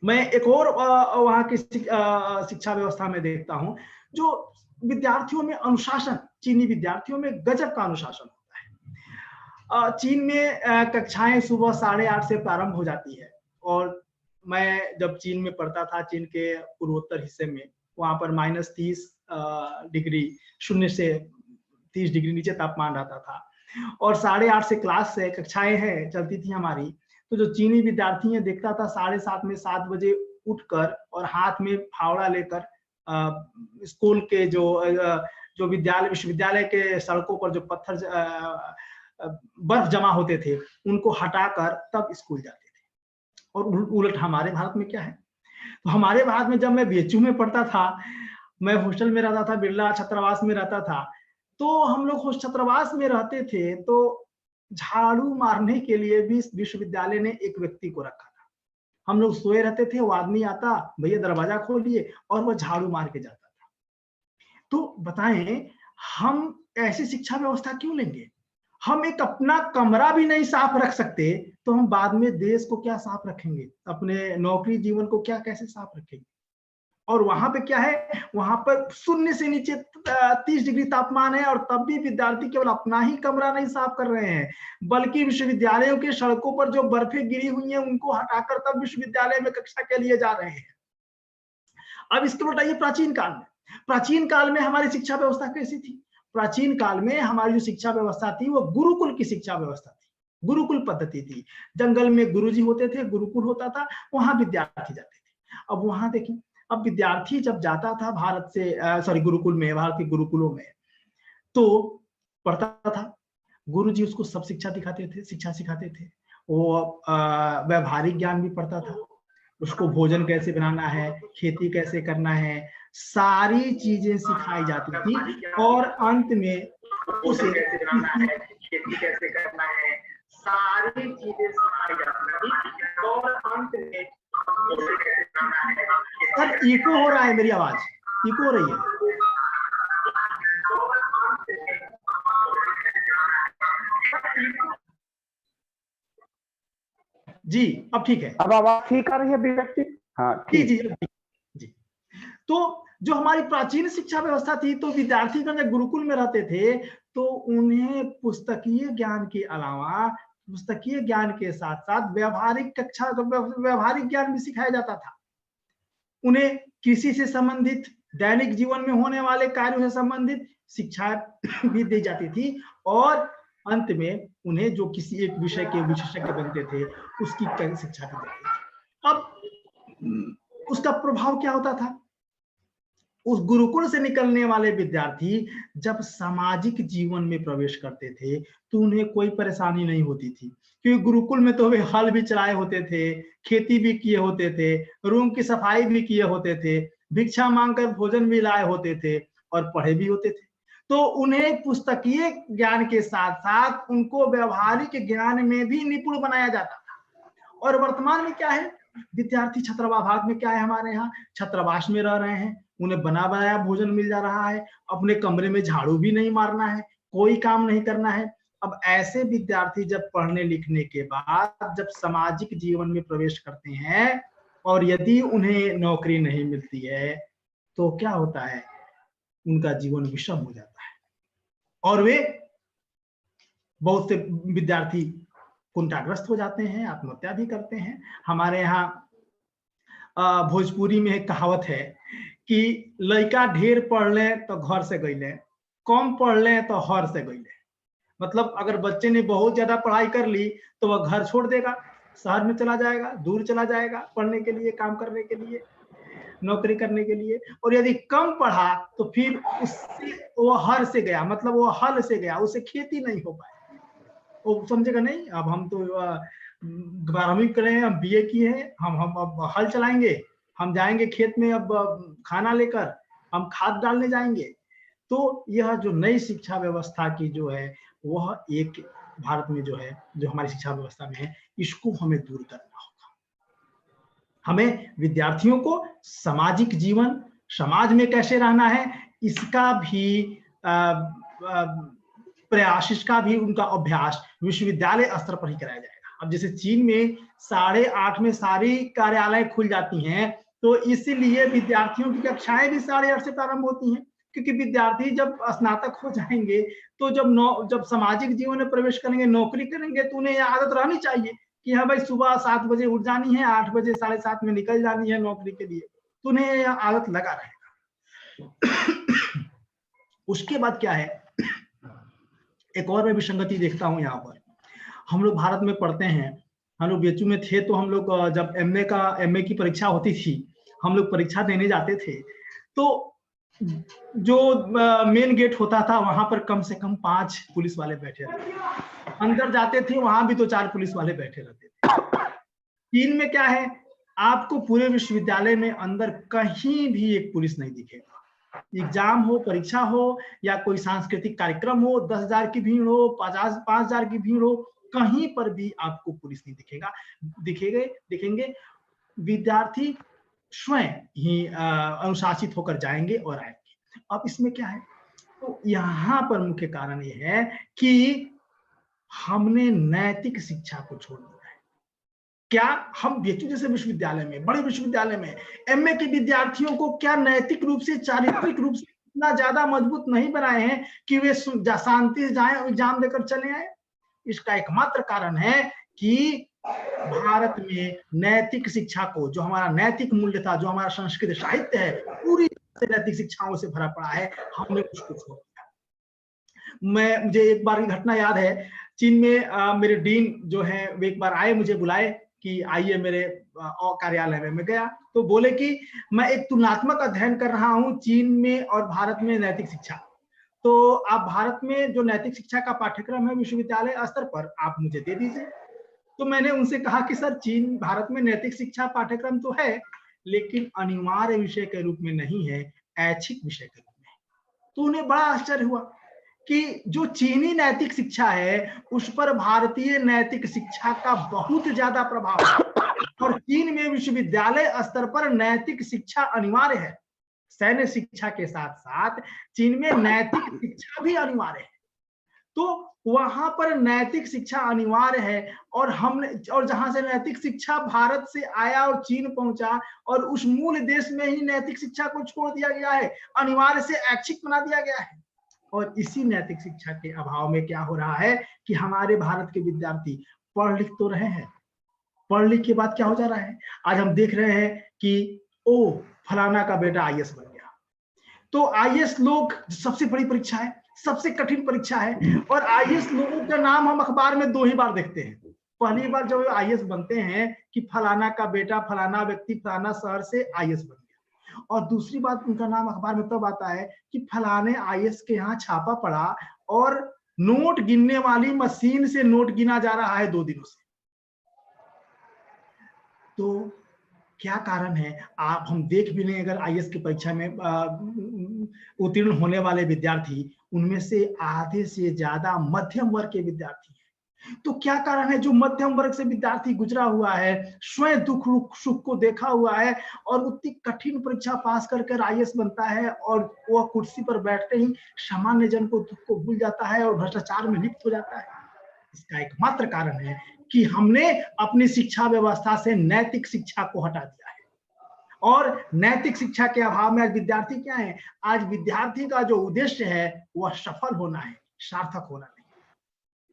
मैं एक और वहाँ की शिक्षा व्यवस्था में देखता हूँ, जो विद्यार्थियों में अनुशासन, चीनी विद्यार्थियों में गजब का अनुशासन होता है। चीन में कक्षाएं सुबह 8:30 से प्रारंभ हो जाती है, और मैं जब चीन में पढ़ता था, चीन के पूर्वोत्तर हिस्से में, वहां पर -30 डिग्री, 0 से 30 डिग्री नीचे तापमान रहता था, और 8:30 से क्लास से कक्षाएं हैं चलती थी हमारी। तो जो चीनी विद्यार्थी है, देखता था 7:30 में 7 बजे उठकर और हाथ में फावड़ा लेकर स्कूल के जो विश्वविद्यालय के सड़कों पर जो पत्थर बर्फ जमा होते थे, उनको हटाकर तब स्कूल जाते थे। और उलट हमारे भारत में क्या है, तो हमारे भारत में जब मैं बीएचयू में पढ़ता था, मैं हॉस्टल में रहता था, बिरला छात्रावास में रहता था, तो हम लोग छात्रावास में रहते थे, तो झाड़ू मारने के लिए भी विश्वविद्यालय ने एक व्यक्ति को रखा था। हम लोग सोए रहते थे, वो आदमी आता, भैया दरवाजा खोलिए, और वो झाड़ू मार के जाता था। तो बताएं, हम ऐसी शिक्षा व्यवस्था क्यों लेंगे? हम एक अपना कमरा भी नहीं साफ रख सकते, तो हम बाद में देश को क्या साफ रखेंगे? अपने नौकरी जीवन को कैसे साफ रखेंगे? और वहां पे क्या है, वहां पर 0 से नीचे 30 डिग्री तापमान है, और तब भी विद्यार्थी केवल अपना ही कमरा नहीं साफ कर रहे हैं, बल्कि विश्वविद्यालयों के सड़कों पर जो बर्फें गिरी हुई हैं, उनको हटाकर तब विश्वविद्यालय में कक्षा के लिए जा रहे हैं। अब इसके बताइए, प्राचीन काल में हमारी शिक्षा व्यवस्था कैसी थी? प्राचीन काल में हमारी जो शिक्षा व्यवस्था थी, वो गुरुकुल की शिक्षा व्यवस्था थी, गुरुकुल पद्धति थी। जंगल में गुरुजी होते थे, गुरुकुल होता था, वहां विद्यार्थी जाते थे। अब वहां देखिए, अब विद्यार्थी जब जाता था भारत के गुरुकुलों में, तो पढ़ता था, गुरुजी उसको सब शिक्षा सिखाते थे। वो व्यवहारिक ज्ञान भी पढ़ता था, उसको भोजन कैसे बनाना है, खेती कैसे करना है, सारी चीजें सिखाई जाती थी। और अंत में उसे कैसे बनाना है, खेती कैसे करना है, सारी चीजें सिखाई जाती थी। और अंत में उसे कैसे बनाना है। सर, इको हो रहा है, मेरी आवाज इको हो रही है। जी, अब ठीक है।
अब आवाज ठीक आ रही है अभिव्यक्ति? हाँ,
जी। तो जो हमारी प्राचीन शिक्षा व्यवस्था थी, तो विद्यार्थी जब गुरुकुल में रहते थे, तो उन्हें पुस्तकीय ज्ञान के अलावा, पुस्तकीय ज्ञान के साथ साथ व्यावहारिक ज्ञान भी सिखाया जाता था। उन्हें कृषि से संबंधित, दैनिक जीवन में होने वाले कार्यों से संबंधित शिक्षा भी दी जाती थी, और अंत में उन्हें जो किसी एक विषय के विशेषज्ञ बनते थे, उसकी शिक्षा भी देते थे। अब उसका प्रभाव क्या होता था? उस गुरुकुल से निकलने वाले विद्यार्थी जब सामाजिक जीवन में प्रवेश करते थे तो उन्हें कोई परेशानी नहीं होती थी, क्योंकि गुरुकुल में तो वे हल भी चलाए होते थे, खेती भी किए होते थे, रूम की सफाई भी किए होते थे, भिक्षा मांगकर भोजन भी लाए होते थे और पढ़े भी होते थे। तो उन्हें पुस्तकीय ज्ञान के साथ साथ उनको व्यवहारिक ज्ञान में भी निपुण बनाया जाता था। और वर्तमान में क्या है, विद्यार्थी छात्रावास में क्या है, हमारे यहाँ छात्रावास में रह रहे हैं, उन्हें बना बनाया भोजन मिल जा रहा है, अपने कमरे में झाड़ू भी नहीं मारना है, कोई काम नहीं करना है। अब ऐसे विद्यार्थी जब पढ़ने लिखने के बाद जब सामाजिक जीवन में प्रवेश करते हैं और यदि उन्हें नौकरी नहीं मिलती है तो क्या होता है, उनका जीवन विषम हो जाता है और वे, बहुत से विद्यार्थी कुंठाग्रस्त हो जाते हैं, आत्महत्या भी करते हैं। हमारे यहाँ भोजपुरी में एक कहावत है कि लड़का ढेर पढ़ ले तो घर से गईले, कम पढ़ ले तो हर से गईले। मतलब अगर बच्चे ने बहुत ज्यादा पढ़ाई कर ली तो वह घर छोड़ देगा, शहर में चला जाएगा, दूर चला जाएगा पढ़ने के लिए, काम करने के लिए, नौकरी करने के लिए। और यदि कम पढ़ा तो फिर उससे वो हर से गया, मतलब वो हल से गया, उससे खेती नहीं हो पाए। वो समझेगा नहीं, अब हम तो 12वीं करे हैं, हम बीए किए हैं, हम अब हल चलाएंगे, हम जाएंगे खेत में अब खाना लेकर, हम खाद डालने जाएंगे। तो यह जो नई शिक्षा व्यवस्था की जो है वह एक भारत में जो है, जो हमारी शिक्षा व्यवस्था में है, इसको हमें दूर करना होगा। हमें विद्यार्थियों को सामाजिक जीवन, समाज में कैसे रहना है, इसका भी प्रयास, इसका भी उनका अभ्यास विश्वविद्यालय स्तर पर ही कराया जाएगा। अब जैसे चीन में 8:30 में सारी कार्यालय खुल जाती हैं, तो इसीलिए विद्यार्थियों की कक्षाएं भी 8:30 से प्रारंभ होती हैं, क्योंकि विद्यार्थी जब स्नातक हो जाएंगे तो जब सामाजिक जीवन में प्रवेश करेंगे, नौकरी करेंगे, तो उन्हें यह आदत रहनी चाहिए कि हाँ भाई सुबह 7 बजे उठ जानी है, 8 बजे 7:30 में निकल जानी है नौकरी के लिए, तो उन्हें यह आदत लगा रहेगा। उसके बाद क्या है, एक और मैं विसंगति देखता हूं यहाँ पर। हम लोग भारत में पढ़ते हैं, हम लोग बीएचयू में थे, तो हम लोग जब एमए की परीक्षा होती थी, हम लोग परीक्षा देने जाते थे, तो जो मेन गेट होता था वहां पर कम से कम 5 पुलिस वाले बैठे रहते थे। अंदर जाते थे वहां भी तो 4 पुलिस वाले बैठे रहते थे। चीन में क्या है, आपको पूरे विश्वविद्यालय में अंदर कहीं भी एक पुलिस नहीं दिखेगा। एग्जाम हो, परीक्षा हो या कोई सांस्कृतिक कार्यक्रम हो, 10,000 की भीड़ हो, 5,000 की भीड़ हो, कहीं पर भी आपको पुलिस नहीं दिखेंगे। विद्यार्थी स्वयं ही अनुशासित होकर जाएंगे और आएंगे। अब इसमें क्या है, तो यहाँ पर मुख्य कारण ये है कि हमने नैतिक शिक्षा को छोड़ दिया है। क्या हम बीएचयू जैसे विश्वविद्यालय में, बड़े विश्वविद्यालय में एमए के विद्यार्थियों को क्या नैतिक रूप से, चारित्रिक रूप से इतना ज्यादा मजबूत नहीं बनाए हैं कि वे शांति से जाएं, एग्जाम देकर चले आए? इसका एकमात्र कारण है कि भारत में नैतिक शिक्षा को, जो हमारा नैतिक मूल्य था, जो हमारा संस्कृत साहित्य है, पूरी तरह से नैतिक शिक्षाओं से भरा पड़ा है, हमने उसको छोड़ दिया। मुझे एक बार की घटना याद है, चीन में मेरे डीन जो है वे एक बार आए, मुझे बुलाए कि आइए मेरे कार्यालय में। मैं गया तो बोले कि मैं एक तुलनात्मक अध्ययन कर रहा हूँ चीन में और भारत में नैतिक शिक्षा, तो आप भारत में जो नैतिक शिक्षा का पाठ्यक्रम है विश्वविद्यालय स्तर पर आप मुझे दे दीजिए। तो मैंने उनसे कहा कि सर, चीन भारत में नैतिक शिक्षा पाठ्यक्रम तो है, लेकिन अनिवार्य विषय के रूप में नहीं है, ऐच्छिक विषय के रूप में। तो उन्हें बड़ा आश्चर्य हुआ कि जो चीनी नैतिक शिक्षा है उस पर भारतीय नैतिक शिक्षा का बहुत ज्यादा प्रभाव है, और चीन में विश्वविद्यालय स्तर पर नैतिक शिक्षा अनिवार्य है। सैन्य शिक्षा के साथ साथ चीन में नैतिक शिक्षा भी अनिवार्य है। तो वहां पर नैतिक शिक्षा अनिवार्य है, और जहां से नैतिक शिक्षा भारत से आया और चीन पहुंचा, और उस मूल देश में ही नैतिक शिक्षा को छोड़ दिया गया है, अनिवार्य से ऐच्छिक बना दिया गया है। और इसी नैतिक शिक्षा के अभाव में क्या हो रहा है कि हमारे भारत के विद्यार्थी पढ़ लिख तो रहे हैं, पढ़ लिख के बाद क्या हो जा रहा है, आज हम देख रहे हैं कि ओ फलाना का बेटा आईएएस बन गया। तो आईएएस लोग सबसे बड़ी परीक्षा है, सबसे कठिन परीक्षा है, और आईएएस लोगों का नाम हम अखबार में 2 ही बार देखते हैं, पहली बार जब आईएएस बनते हैं कि फलाना का बेटा फलाना व्यक्ति फलाना शहर से आईएएस बन गया, और दूसरी बात उनका नाम अखबार में तब आता है कि फलाने आईएएस के यहाँ छापा पड़ा और नोट गिनने वाली मशीन से नोट गिना जा रहा है 2 दिनों से। तो क्या कारण है? आप हम देख भी लें, अगर आईएएस की परीक्षा में उत्तीर्ण होने वाले विद्यार्थी, उनमें से आधे से ज्यादा मध्यम वर्ग के विद्यार्थी हैं। तो क्या कारण है? जो मध्यम वर्ग से विद्यार्थी गुजरा हुआ है, स्वयं दुख सुख को देखा हुआ है और उतनी कठिन परीक्षा पास करके आईएएस बनता है, और वह कुर्सी पर बैठते ही सामान्य जन को दुख को भूल जाता है और भ्रष्टाचार में लिप्त हो जाता है। इसका एकमात्र कारण है कि हमने अपनी शिक्षा व्यवस्था से नैतिक शिक्षा को हटा दिया है, और नैतिक शिक्षा के अभाव में आज विद्यार्थी क्या है? आज विद्यार्थी का जो उद्देश्य है वह सफल होना है, सार्थक होना नहीं।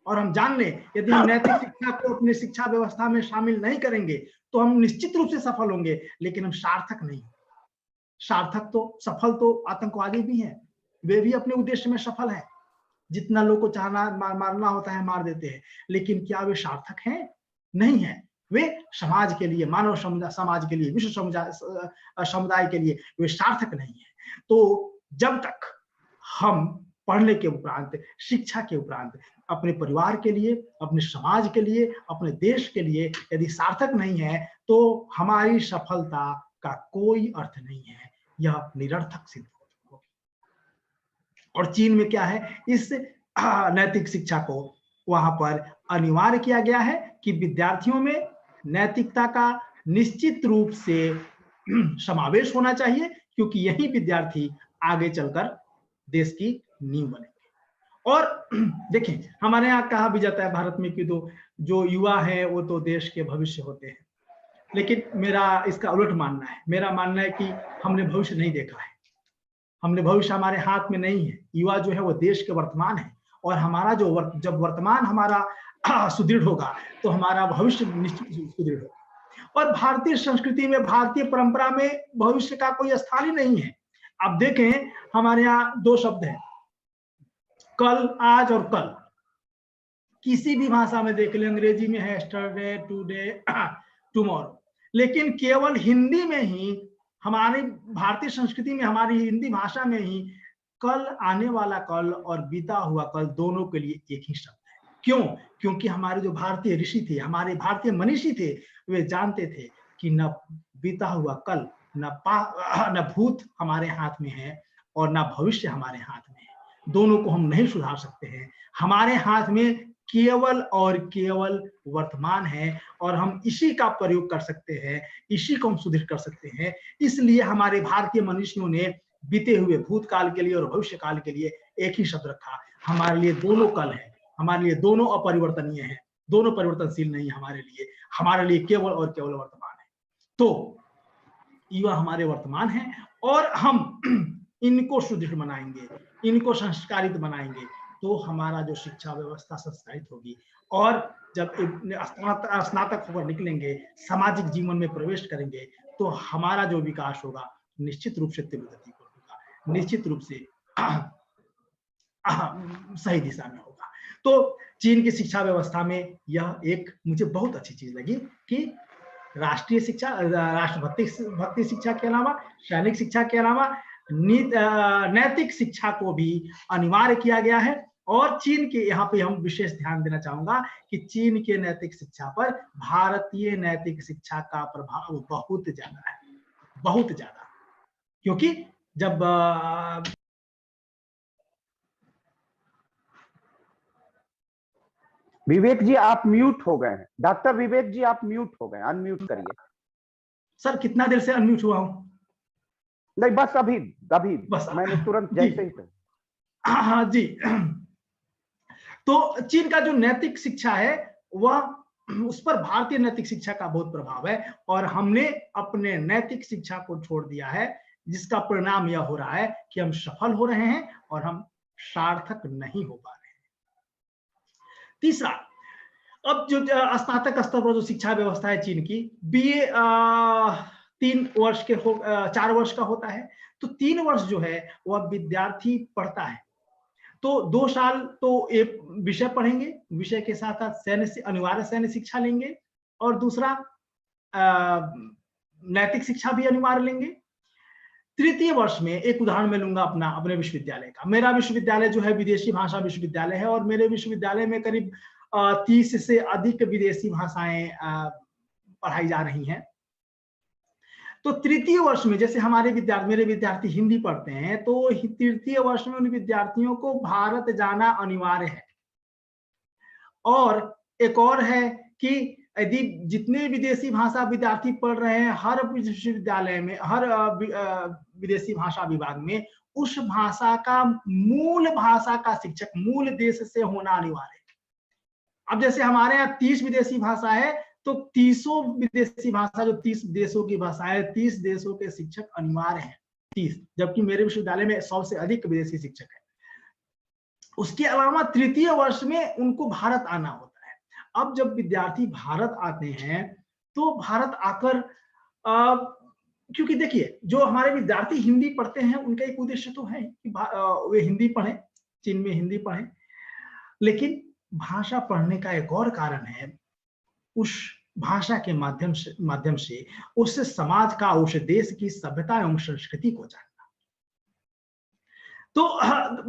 और हम जान लें, यदि हम नैतिक शिक्षा को अपनी शिक्षा व्यवस्था में शामिल नहीं करेंगे तो हम निश्चित रूप से सफल होंगे, लेकिन हम सार्थक नहीं। सार्थक तो, सफल तो आतंकवादी भी हैं, वे भी अपने उद्देश्य में सफल हैं। जितना लोग को चाहना मारना होता है मार देते हैं, लेकिन क्या वे सार्थक हैं? नहीं है। वे समाज के लिए, मानव समाज के लिए, विश्व समुदाय के लिए वे सार्थक नहीं है। तो जब तक हम पढ़ने के उपरांत, शिक्षा के उपरांत अपने परिवार के लिए, अपने समाज के लिए, अपने देश के लिए यदि सार्थक नहीं है, तो हमारी सफलता का कोई अर्थ नहीं है, यह निरर्थक सिद्ध होगी। और चीन में क्या है? इस नैतिक शिक्षा को वहां पर अनिवार्य किया गया है कि विद्यार्थियों में नैतिकता का निश्चित रूप से समावेश होना चाहिए, क्योंकि यही विद्यार्थी आगे चलकर देश की नींव बनेंगे। और देखें, हमारे यहाँ कहा भी जाता है भारत में कि तो जो युवा है वो तो देश के भविष्य होते हैं, लेकिन मेरा इसका उलट मानना है। मेरा मानना है कि हमने भविष्य नहीं देखा है, हमने भविष्य हमारे हाथ में नहीं है। युवा जो है वो देश के वर्तमान है, और हमारा जो जब वर्तमान हमारा सुदृढ़ होगा तो हमारा भविष्य निश्चित सुदृढ़ होगा। और भारतीय संस्कृति में, भारतीय परंपरा में भविष्य का कोई स्थान ही नहीं है। अब देखें, हमारे यहाँ 2 शब्द हैं, कल, आज और कल। किसी भी भाषा में देख लें, अंग्रेजी में है यस्टरडे, टुडे, टुमारो, लेकिन केवल हिंदी में ही, हमारी भारतीय संस्कृति में, हमारी हिंदी भाषा में ही कल, आने वाला कल और बीता हुआ कल दोनों के लिए एक ही शब्द है। क्यों? क्योंकि हमारे जो भारतीय ऋषि थे, हमारे भारतीय मनीषी थे, वे जानते थे कि न बीता हुआ कल, न भूत हमारे हाथ में है और न भविष्य हमारे हाथ में है। दोनों को हम नहीं सुधार सकते हैं। हमारे हाथ में केवल और केवल वर्तमान है, और हम इसी का प्रयोग कर सकते हैं, इसी को हम सुदृढ़ कर सकते हैं। इसलिए हमारे भारतीय मनीषियों ने बीते हुए भूतकाल के लिए और भविष्य काल के लिए एक ही शब्द रखा। हमारे लिए दोनों कल है, हमारे लिए दोनों अपरिवर्तनीय है, दोनों परिवर्तनशील नहीं है। हमारे लिए केवल और केवल वर्तमान है। तो युवा हमारे वर्तमान है, और हम इनको सुदृढ़ बनाएंगे, इनको संस्कारित बनाएंगे, तो हमारा जो शिक्षा व्यवस्था संस्कारित होगी। और जब स्नातक होकर निकलेंगे, सामाजिक जीवन में प्रवेश करेंगे, तो हमारा जो विकास होगा निश्चित रूप से तीव्र गति पर होगा, निश्चित रूप से सही दिशा में होगा। तो चीन की शिक्षा व्यवस्था में यह एक मुझे बहुत अच्छी चीज लगी कि राष्ट्रीय शिक्षा, राष्ट्रभक्ति शिक्षा के अलावा, सैनिक शिक्षा के अलावा नैतिक शिक्षा को भी अनिवार्य किया गया है। और चीन के, यहाँ पे हम विशेष ध्यान देना चाहूंगा कि चीन के नैतिक शिक्षा पर भारतीय नैतिक शिक्षा का प्रभाव बहुत ज्यादा है, बहुत ज्यादा। क्योंकि जब
विवेक जी आप म्यूट हो गए हैं। डॉक्टर विवेक जी आप म्यूट हो गए, अनम्यूट करिए।
सर कितना देर से अनम्यूट हुआ हूं?
नहीं, बस अभी
बस
मैंने तुरंत जैसे ही कहा।
हाँ जी। तो चीन का जो नैतिक शिक्षा है वह, उस पर भारतीय नैतिक शिक्षा का बहुत प्रभाव है, और हमने अपने नैतिक शिक्षा को छोड़ दिया है, जिसका परिणाम यह हो रहा है कि हम सफल हो रहे हैं और हम सार्थक नहीं हो पा रहे हैं। तीसरा, अब जो स्नातक स्तर पर जो शिक्षा व्यवस्था है चीन की, बीए 4 वर्ष का होता है। तो 3 वर्ष जो है वह विद्यार्थी पढ़ता है। तो 2 साल तो एक विषय पढ़ेंगे, विषय के साथ साथ अनिवार्य सैन्य शिक्षा लेंगे, और दूसरा नैतिक शिक्षा भी अनिवार्य लेंगे। तृतीय वर्ष में एक उदाहरण मैं लूंगा अपने विश्वविद्यालय का। मेरा विश्वविद्यालय जो है विदेशी भाषा विश्वविद्यालय है, और मेरे विश्वविद्यालय में करीब 30 से अधिक विदेशी भाषाएं पढ़ाई जा रही हैं। तो तृतीय वर्ष में जैसे मेरे विद्यार्थी हिंदी पढ़ते हैं, तो तृतीय वर्ष में उन विद्यार्थियों को भारत जाना अनिवार्य है। और एक और है कि यदि जितने विदेशी भाषा विद्यार्थी पढ़ रहे हैं, हर विश्वविद्यालय में, हर विदेशी भाषा विभाग में उस भाषा का मूल भाषा का शिक्षक मूल देश से होना अनिवार्य है। अब जैसे हमारे यहाँ 30 विदेशी भाषा है, तो 30 विदेशी भाषा, जो 30 देशों की भाषा है, 30 देशों के शिक्षक अनिवार्य हैं, 30, जबकि मेरे विश्वविद्यालय में 100 से अधिक विदेशी शिक्षक है। उसके अलावा तृतीय वर्ष में उनको भारत आना होता है। अब जब विद्यार्थी भारत आते हैं, तो भारत आकर क्योंकि देखिए, जो हमारे विद्यार्थी हिंदी पढ़ते हैं, उनका एक उद्देश्य तो है कि वे हिंदी पढ़ें, चीन में हिंदी पढ़ें, लेकिन भाषा पढ़ने का एक और कारण है उस भाषा के माध्यम से उस समाज का, उस देश की सभ्यता एवं संस्कृति को जानना। तो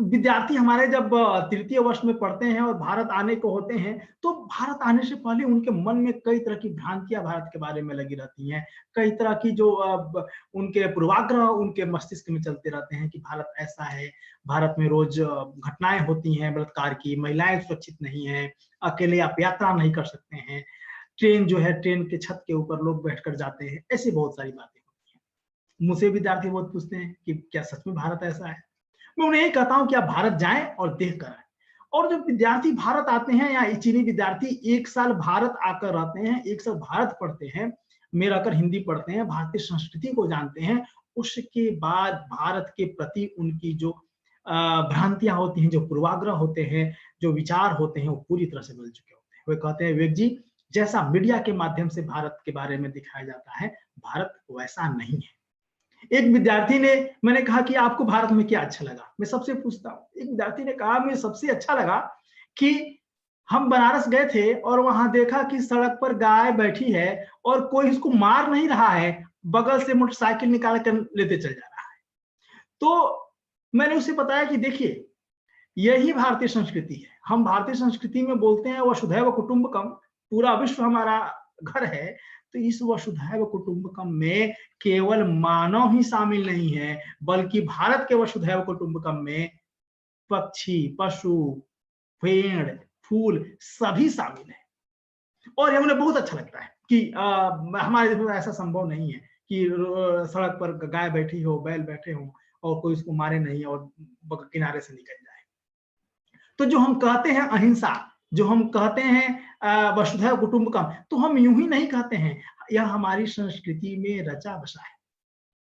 विद्यार्थी हमारे जब तृतीय वर्ष में पढ़ते हैं और भारत आने को होते हैं, तो भारत आने से पहले उनके मन में कई तरह की भ्रांतियां भारत के बारे में लगी रहती हैं, कई तरह की जो उनके पूर्वाग्रह उनके मस्तिष्क में चलते रहते हैं कि भारत ऐसा है, भारत में रोज घटनाएं होती हैं बलात्कार की, महिलाएं सुरक्षित नहीं है, अकेले आप यात्रा नहीं कर सकते हैं, ट्रेन जो है, ट्रेन के छत के ऊपर लोग बैठकर जाते हैं, ऐसी बहुत सारी बातें होती हैं। मुझसे विद्यार्थी बहुत पूछते हैं कि क्या सच में भारत ऐसा है। मैं उन्हें कहता हूं कि आप भारत जाएं और देख कर आए। और जब विद्यार्थी भारत आते हैं, या चीनी विद्यार्थी 1 साल भारत आकर रहते हैं, 1 साल भारत पढ़ते हैं, में रहकर हिंदी पढ़ते हैं, भारतीय संस्कृति को जानते हैं, उसके बाद भारत के प्रति उनकी जो भ्रांतियां होती हैं, जो पूर्वाग्रह होते हैं, जो विचार होते हैं, वो पूरी तरह से बदल चुके होते हैं। वे कहते हैं, विवेक जी, जैसा मीडिया के माध्यम से भारत के बारे में दिखाया जाता है, भारत वैसा नहीं है। एक विद्यार्थी ने, मैंने कहा कि आपको भारत में क्या अच्छा लगा, मैं सबसे पूछता हूँ। एक विद्यार्थी ने कहा, मुझे सबसे अच्छा लगा कि हम बनारस गए थे और वहां देखा कि सड़क पर गाय बैठी है और कोई उसको मार नहीं रहा है, बगल से मोटरसाइकिल निकाल कर लेते चल जा रहा है। तो मैंने उसे बताया कि देखिए, यही भारतीय संस्कृति है। हम भारतीय संस्कृति में बोलते हैं वसुधैव कुटुंबकम, पूरा विश्व हमारा घर है। तो इस वसुधैव कुटुंबकम में केवल मानव ही शामिल नहीं है, बल्कि भारत के वसुधैव कुटुंबकम में पक्षी, पशु, पेड़, फूल सभी शामिल है। और ये मुझे बहुत अच्छा लगता है कि हमारे देश में ऐसा संभव नहीं है कि सड़क पर गाय बैठी हो, बैल बैठे हो और कोई उसको मारे नहीं और किनारे से निकल जाए। तो जो हम कहते हैं अहिंसा, जो हम कहते हैं वसुधैव कुटुंबकम, तो हम यूं ही नहीं कहते हैं, यह हमारी संस्कृति में रचा बसा है,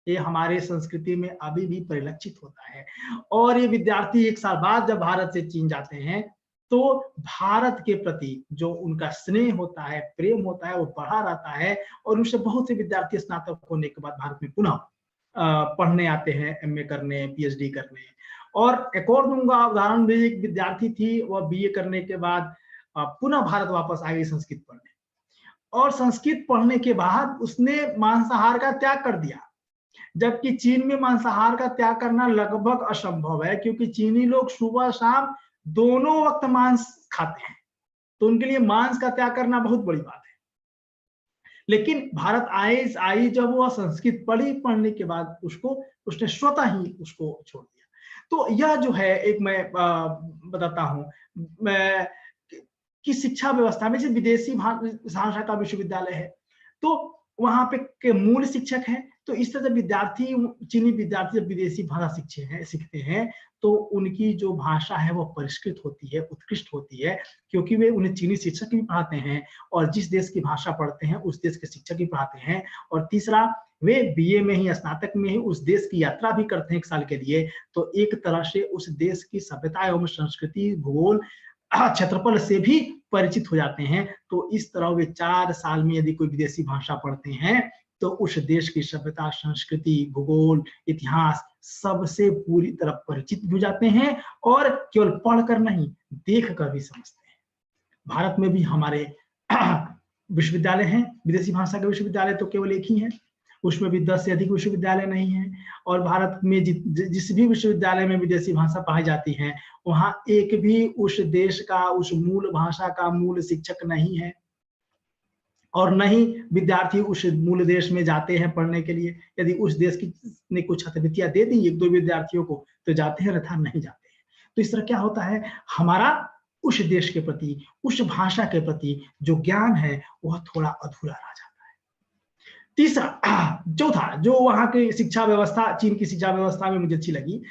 ये हमारे संस्कृति में अभी भी परिलक्षित होता है। और ये विद्यार्थी 1 साल बाद जब भारत से चीन जाते हैं, तो भारत के प्रति जो उनका स्नेह होता है, प्रेम होता है, वो बढ़ा रहता है। और उससे बहुत से विद्यार्थी स्नातक होने के बाद भारत में पुनः पढ़ने आते हैं, MA करने, PhD करने। और एक और दूंगा उदाहरण भी, एक विद्यार्थी थी, वह BA करने के बाद पुनः भारत वापस आ गई संस्कृत पढ़ने, और संस्कृत पढ़ने के बाद उसने मांसाहार का त्याग कर दिया, जबकि चीन में मांसाहार का त्याग करना लगभग असंभव है, क्योंकि चीनी लोग सुबह शाम दोनों वक्त मांस खाते हैं, तो उनके लिए मांस का त्याग करना बहुत बड़ी बात है। लेकिन भारत आई जब वह संस्कृत पढ़ी, पढ़ने के बाद उसने स्वतः ही उसको छोड़ दिया। तो यह जो है, एक मैं बताता हूँ कि शिक्षा व्यवस्था में, जैसे विदेशी भाषा का विश्वविद्यालय है, तो वहां पे के मूल शिक्षक हैं। तो इस तरह से विद्यार्थी, चीनी विद्यार्थी जब विदेशी भाषा सीखते हैं, तो उनकी जो भाषा है वो परिष्कृत होती है, उत्कृष्ट होती है, क्योंकि वे उन्हें चीनी शिक्षक भी पढ़ाते हैं, और जिस देश की भाषा पढ़ते हैं उस देश के शिक्षक भी पढ़ाते हैं। और तीसरा, वे BA में ही, स्नातक में ही उस देश की यात्रा भी करते हैं 1 साल के लिए। तो एक तरह से उस देश की सभ्यता एवं संस्कृति, भूगोल, क्षेत्रफल से भी परिचित हो जाते हैं। तो इस तरह वे 4 साल में यदि कोई विदेशी भाषा पढ़ते हैं, तो उस देश की सभ्यता, संस्कृति, भूगोल, इतिहास सबसे पूरी तरह परिचित भी हो जाते हैं और केवल पढ़कर नहीं, देख कर भी समझते हैं। भारत में भी हमारे विश्वविद्यालय हैं, विदेशी भाषा के विश्वविद्यालय तो केवल एक ही है, उसमें भी 10 से अधिक विश्वविद्यालय नहीं है। और भारत में जिस भी विश्वविद्यालय में विदेशी भाषा पढ़ाई जाती है, वहां एक भी उस देश का, उस मूल भाषा का मूल शिक्षक नहीं है, और न ही विद्यार्थी उस मूल देश में जाते हैं पढ़ने के लिए। यदि उस देश की ने कुछ छात्रवृत्तियां दे दी एक दो विद्यार्थियों को तो जाते हैं, अन्यथा नहीं जाते हैं। तो इस तरह क्या होता है, हमारा उस देश के प्रति, उस भाषा के प्रति जो ज्ञान है वह थोड़ा अधूरा रह जाता है। तीसरा, चौथा, जो वहां की शिक्षा व्यवस्था, चीन की शिक्षा व्यवस्था में मुझे अच्छी लगी,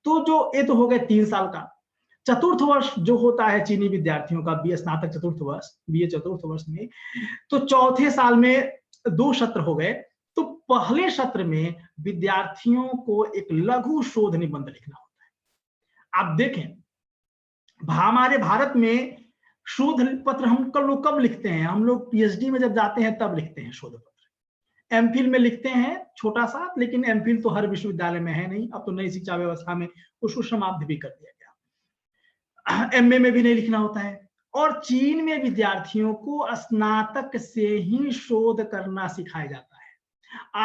तो जो ये तो हो गए 3 साल का। चतुर्थ वर्ष जो होता है चीनी विद्यार्थियों का, बीए स्नातक चतुर्थ वर्ष, बीए चतुर्थ वर्ष में, तो चौथे साल में 2 सत्र हो गए। तो पहले सत्र में विद्यार्थियों को एक लघु शोध निबंध लिखना होता है। आप देखें, हमारे भारत में शोध पत्र हम लोग कब लिखते हैं, हम लोग पीएचडी में जब जाते हैं तब लिखते हैं शोध पत्र। एमफिल में लिखते हैं छोटा सा, लेकिन एमफिल तो हर विश्वविद्यालय में है नहीं, अब तो नई शिक्षा व्यवस्था में उसको समाप्त भी कर दिया गया। एमए में भी नहीं लिखना होता है। और चीन में विद्यार्थियों को स्नातक से ही शोध करना सिखाया जाता है।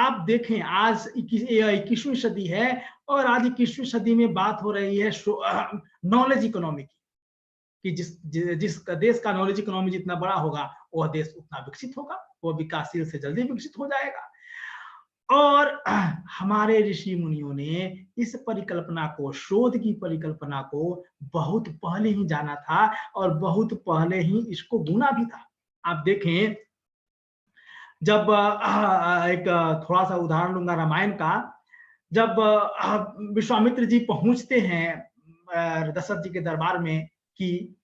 आप देखें, आज 21वीं सदी है और आज 21वीं सदी में बात हो रही है नॉलेज इकोनॉमी की, कि जिस देश का नॉलेज इकोनॉमी जितना बड़ा होगा वह देश उतना विकसित होगा, वह विकासशील से जल्दी विकसित हो जाएगा। और हमारे ऋषि मुनियों ने इस परिकल्पना को, शोध की परिकल्पना को बहुत पहले ही जाना था और बहुत पहले ही इसको बुना भी था। आप देखें, जब एक थोड़ा सा उदाहरण लूंगा रामायण का, जब विश्वामित्र जी पहुंचते हैं दशरथ जी के दरबार में कि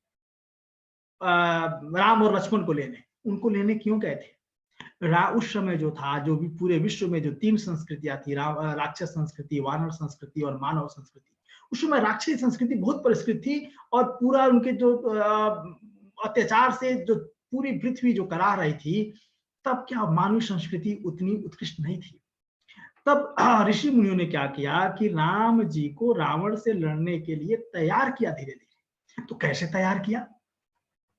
राम और लक्ष्मण को लेने, उनको लेने क्यों गए थे? उस समय जो था, जो भी पूरे विश्व में जो 3 संस्कृतियां थी, राक्षस संस्कृति, वानर संस्कृति और मानव संस्कृति, उस समय राक्षसी संस्कृति बहुत परिष्कृत थी और पूरा उनके जो अत्याचार से जो पूरी पृथ्वी जो करा रही थी, तब क्या मानवीय संस्कृति उतनी उत्कृष्ट नहीं थी। तब ऋषि मुनियों ने क्या किया कि राम जी को रावण से लड़ने के लिए तैयार किया धीरे धीरे। तो कैसे तैयार किया?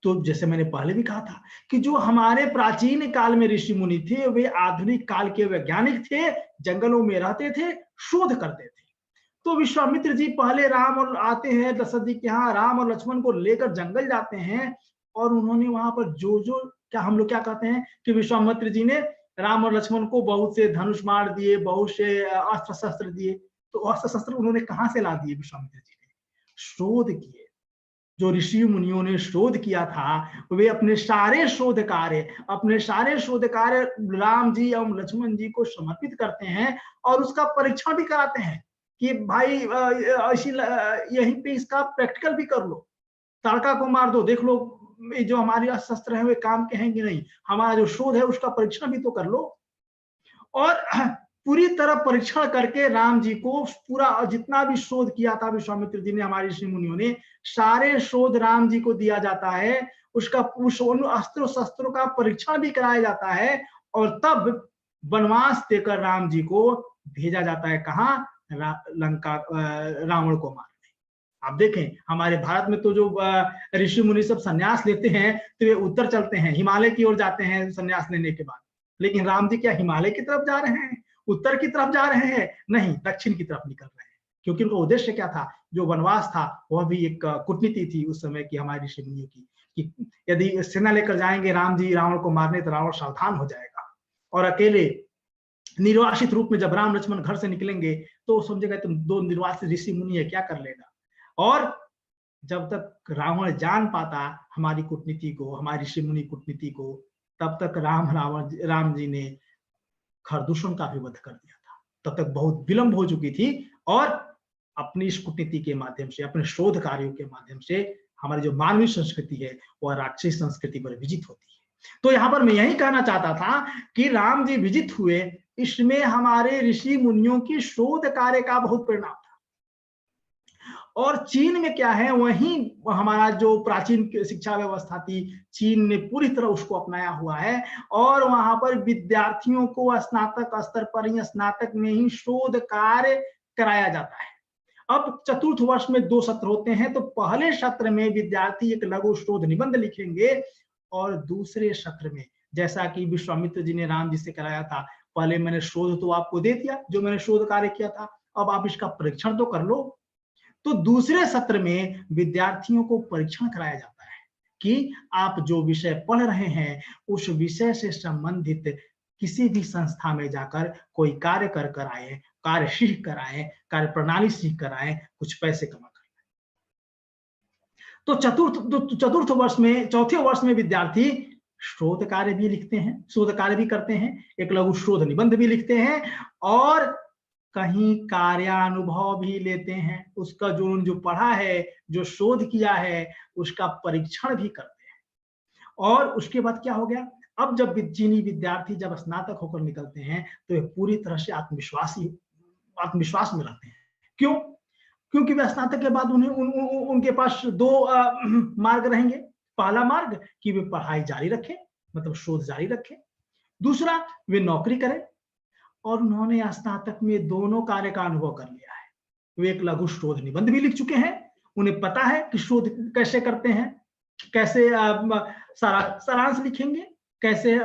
तो जैसे मैंने पहले भी कहा था कि जो हमारे प्राचीन काल में ऋषि मुनि थे, वे आधुनिक काल के वैज्ञानिक थे, जंगलों में रहते थे, शोध करते थे। तो विश्वामित्र जी पहले राम और आते हैं दशरथ जी के यहाँ, राम और लक्ष्मण को लेकर जंगल जाते हैं और उन्होंने वहां पर जो क्या हम लोग क्या कहते हैं कि विश्वामित्र जी ने राम और लक्ष्मण को बहुत से धनुष मार दिए, बहुत से अस्त्र शस्त्र दिए। तो अस्त्र शस्त्र उन्होंने कहाँ से ला दिए? विश्वामित्र जी ने शोध किए। जो ऋषि मुनियों ने शोध किया था, वे अपने सारे शोध कार्य राम जी एवं लक्ष्मण जी को समर्पित करते हैं और उसका परीक्षण भी कराते हैं कि भाई यहीं पे इसका प्रैक्टिकल भी कर लो, ताड़का को मार दो, देख लो जो हमारे शस्त्र है वे काम के हैं कि नहीं, हमारा जो शोध है उसका परीक्षण भी तो कर लो। और पूरी तरह परीक्षण करके राम जी को पूरा जितना भी शोध किया था विश्वामित्र जी ने, हमारे ऋषि मुनियों ने, सारे शोध राम जी को दिया जाता है, उसका अस्त्र शस्त्रों का परीक्षण भी कराया जाता है और तब वनवास देकर राम जी को भेजा जाता है। कहाँ? लंका, रावण को मारने। आप देखें, हमारे भारत में तो जो ऋषि मुनि सब संन्यास लेते हैं तो वे उत्तर चलते हैं, हिमालय की ओर जाते हैं संन्यास लेने के बाद। लेकिन राम जी क्या हिमालय की तरफ जा रहे हैं, उत्तर की तरफ जा रहे हैं? नहीं, दक्षिण की तरफ निकल रहे हैं। क्योंकि उनका उद्देश्य क्या था? जो वनवास था वह भी एक कूटनीति थी उस समय की हमारे ऋषि मुनियों की, कि यदि सेना लेकर जाएंगे राम जी रावण को मारने तो रावण सावधान हो जाएगा, और अकेले निर्वासित रूप में जब राम लक्ष्मण घर से निकलेंगे तो समझेगा तुम 2 निर्वासित ऋषि मुनि है, क्या कर लेगा। और जब तक रावण जान पाता हमारी कूटनीति को, हमारी ऋषि मुनि कूटनीति को, तब तक राम जी ने खरदूषण का भी वध कर दिया था। तब तक बहुत विलंब हो चुकी थी और अपनी इस कूटनीति के माध्यम से, अपने शोध कार्यों के माध्यम से हमारी जो मानवीय संस्कृति है वह राक्षसी संस्कृति पर विजित होती है। तो यहाँ पर मैं यही कहना चाहता था कि राम जी विजित हुए, इसमें हमारे ऋषि मुनियों की शोध कार्य का बहुत परिणाम था। और चीन में क्या है, वहीं हमारा जो प्राचीन शिक्षा व्यवस्था थी, चीन ने पूरी तरह उसको अपनाया हुआ है और वहां पर विद्यार्थियों को स्नातक स्तर पर ही, स्नातक में ही शोध कार्य कराया जाता है। अब चतुर्थ वर्ष में 2 सत्र होते हैं, तो पहले सत्र में विद्यार्थी एक लघु शोध निबंध लिखेंगे और दूसरे सत्र में, जैसा कि विश्वामित्र जी ने राम जी से कराया था, पहले मैंने शोध तो आपको दे दिया, जो मैंने शोध कार्य किया था, अब आप इसका परीक्षण तो कर लो। तो दूसरे सत्र में विद्यार्थियों को परीक्षण कराया जाता है कि आप जो विषय पढ़ रहे हैं उस विषय से संबंधित किसी भी संस्था में जाकर कोई कार्य कर आए, कार्य सीख कर आए, कार्य प्रणाली सीख कर आए, कुछ पैसे कमा कर। तो चतुर्थ वर्ष में, चौथे वर्ष में विद्यार्थी शोध कार्य भी लिखते हैं, शोध कार्य भी करते हैं, एक लघु शोध निबंध भी लिखते हैं और कहीं कार्यानुभव भी लेते हैं। उसका जो पढ़ा है, जो शोध किया है, उसका परीक्षण भी करते हैं। और उसके बाद क्या हो गया, अब जब चीनी विद्यार्थी जब स्नातक होकर निकलते हैं तो ये पूरी तरह से आत्मविश्वास में रहते हैं। क्यों? क्योंकि वे स्नातक के बाद उनके पास 2 मार्ग रहेंगे। पहला मार्ग कि वे पढ़ाई जारी रखें, मतलब शोध जारी रखें, दूसरा वे नौकरी करें। और उन्होंने स्नातक में दोनों कार्य का अनुभव कर लिया है। वे एक लघु शोध निबंध भी लिख चुके हैं, उन्हें पता है कि शोध कैसे करते हैं, कैसे सारांश लिखेंगे, कैसे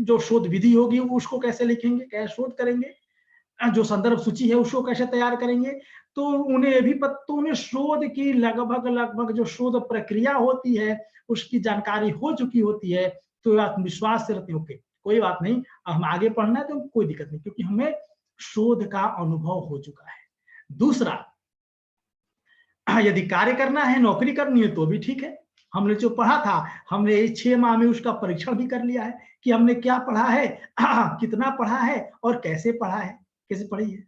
जो शोध विधि होगी उसको कैसे लिखेंगे, कैसे शोध करेंगे, जो संदर्भ सूची है उसको कैसे तैयार करेंगे। तो उन्हें भी उन्हें शोध की लगभग जो शोध प्रक्रिया होती है उसकी जानकारी हो चुकी होती है। तो आत्मविश्वास से रहते हैं, ओके कोई बात नहीं, हम आगे पढ़ना है तो कोई दिक्कत नहीं, क्योंकि हमें शोध का अनुभव हो चुका है। दूसरा, यदि कार्य करना है, नौकरी करनी है तो भी ठीक है, हमने जो पढ़ा था हमने 6 माह में उसका परीक्षण भी कर लिया है कि हमने क्या पढ़ा है, कितना पढ़ा है और कैसे पढ़ा है, कैसे पढ़ी है।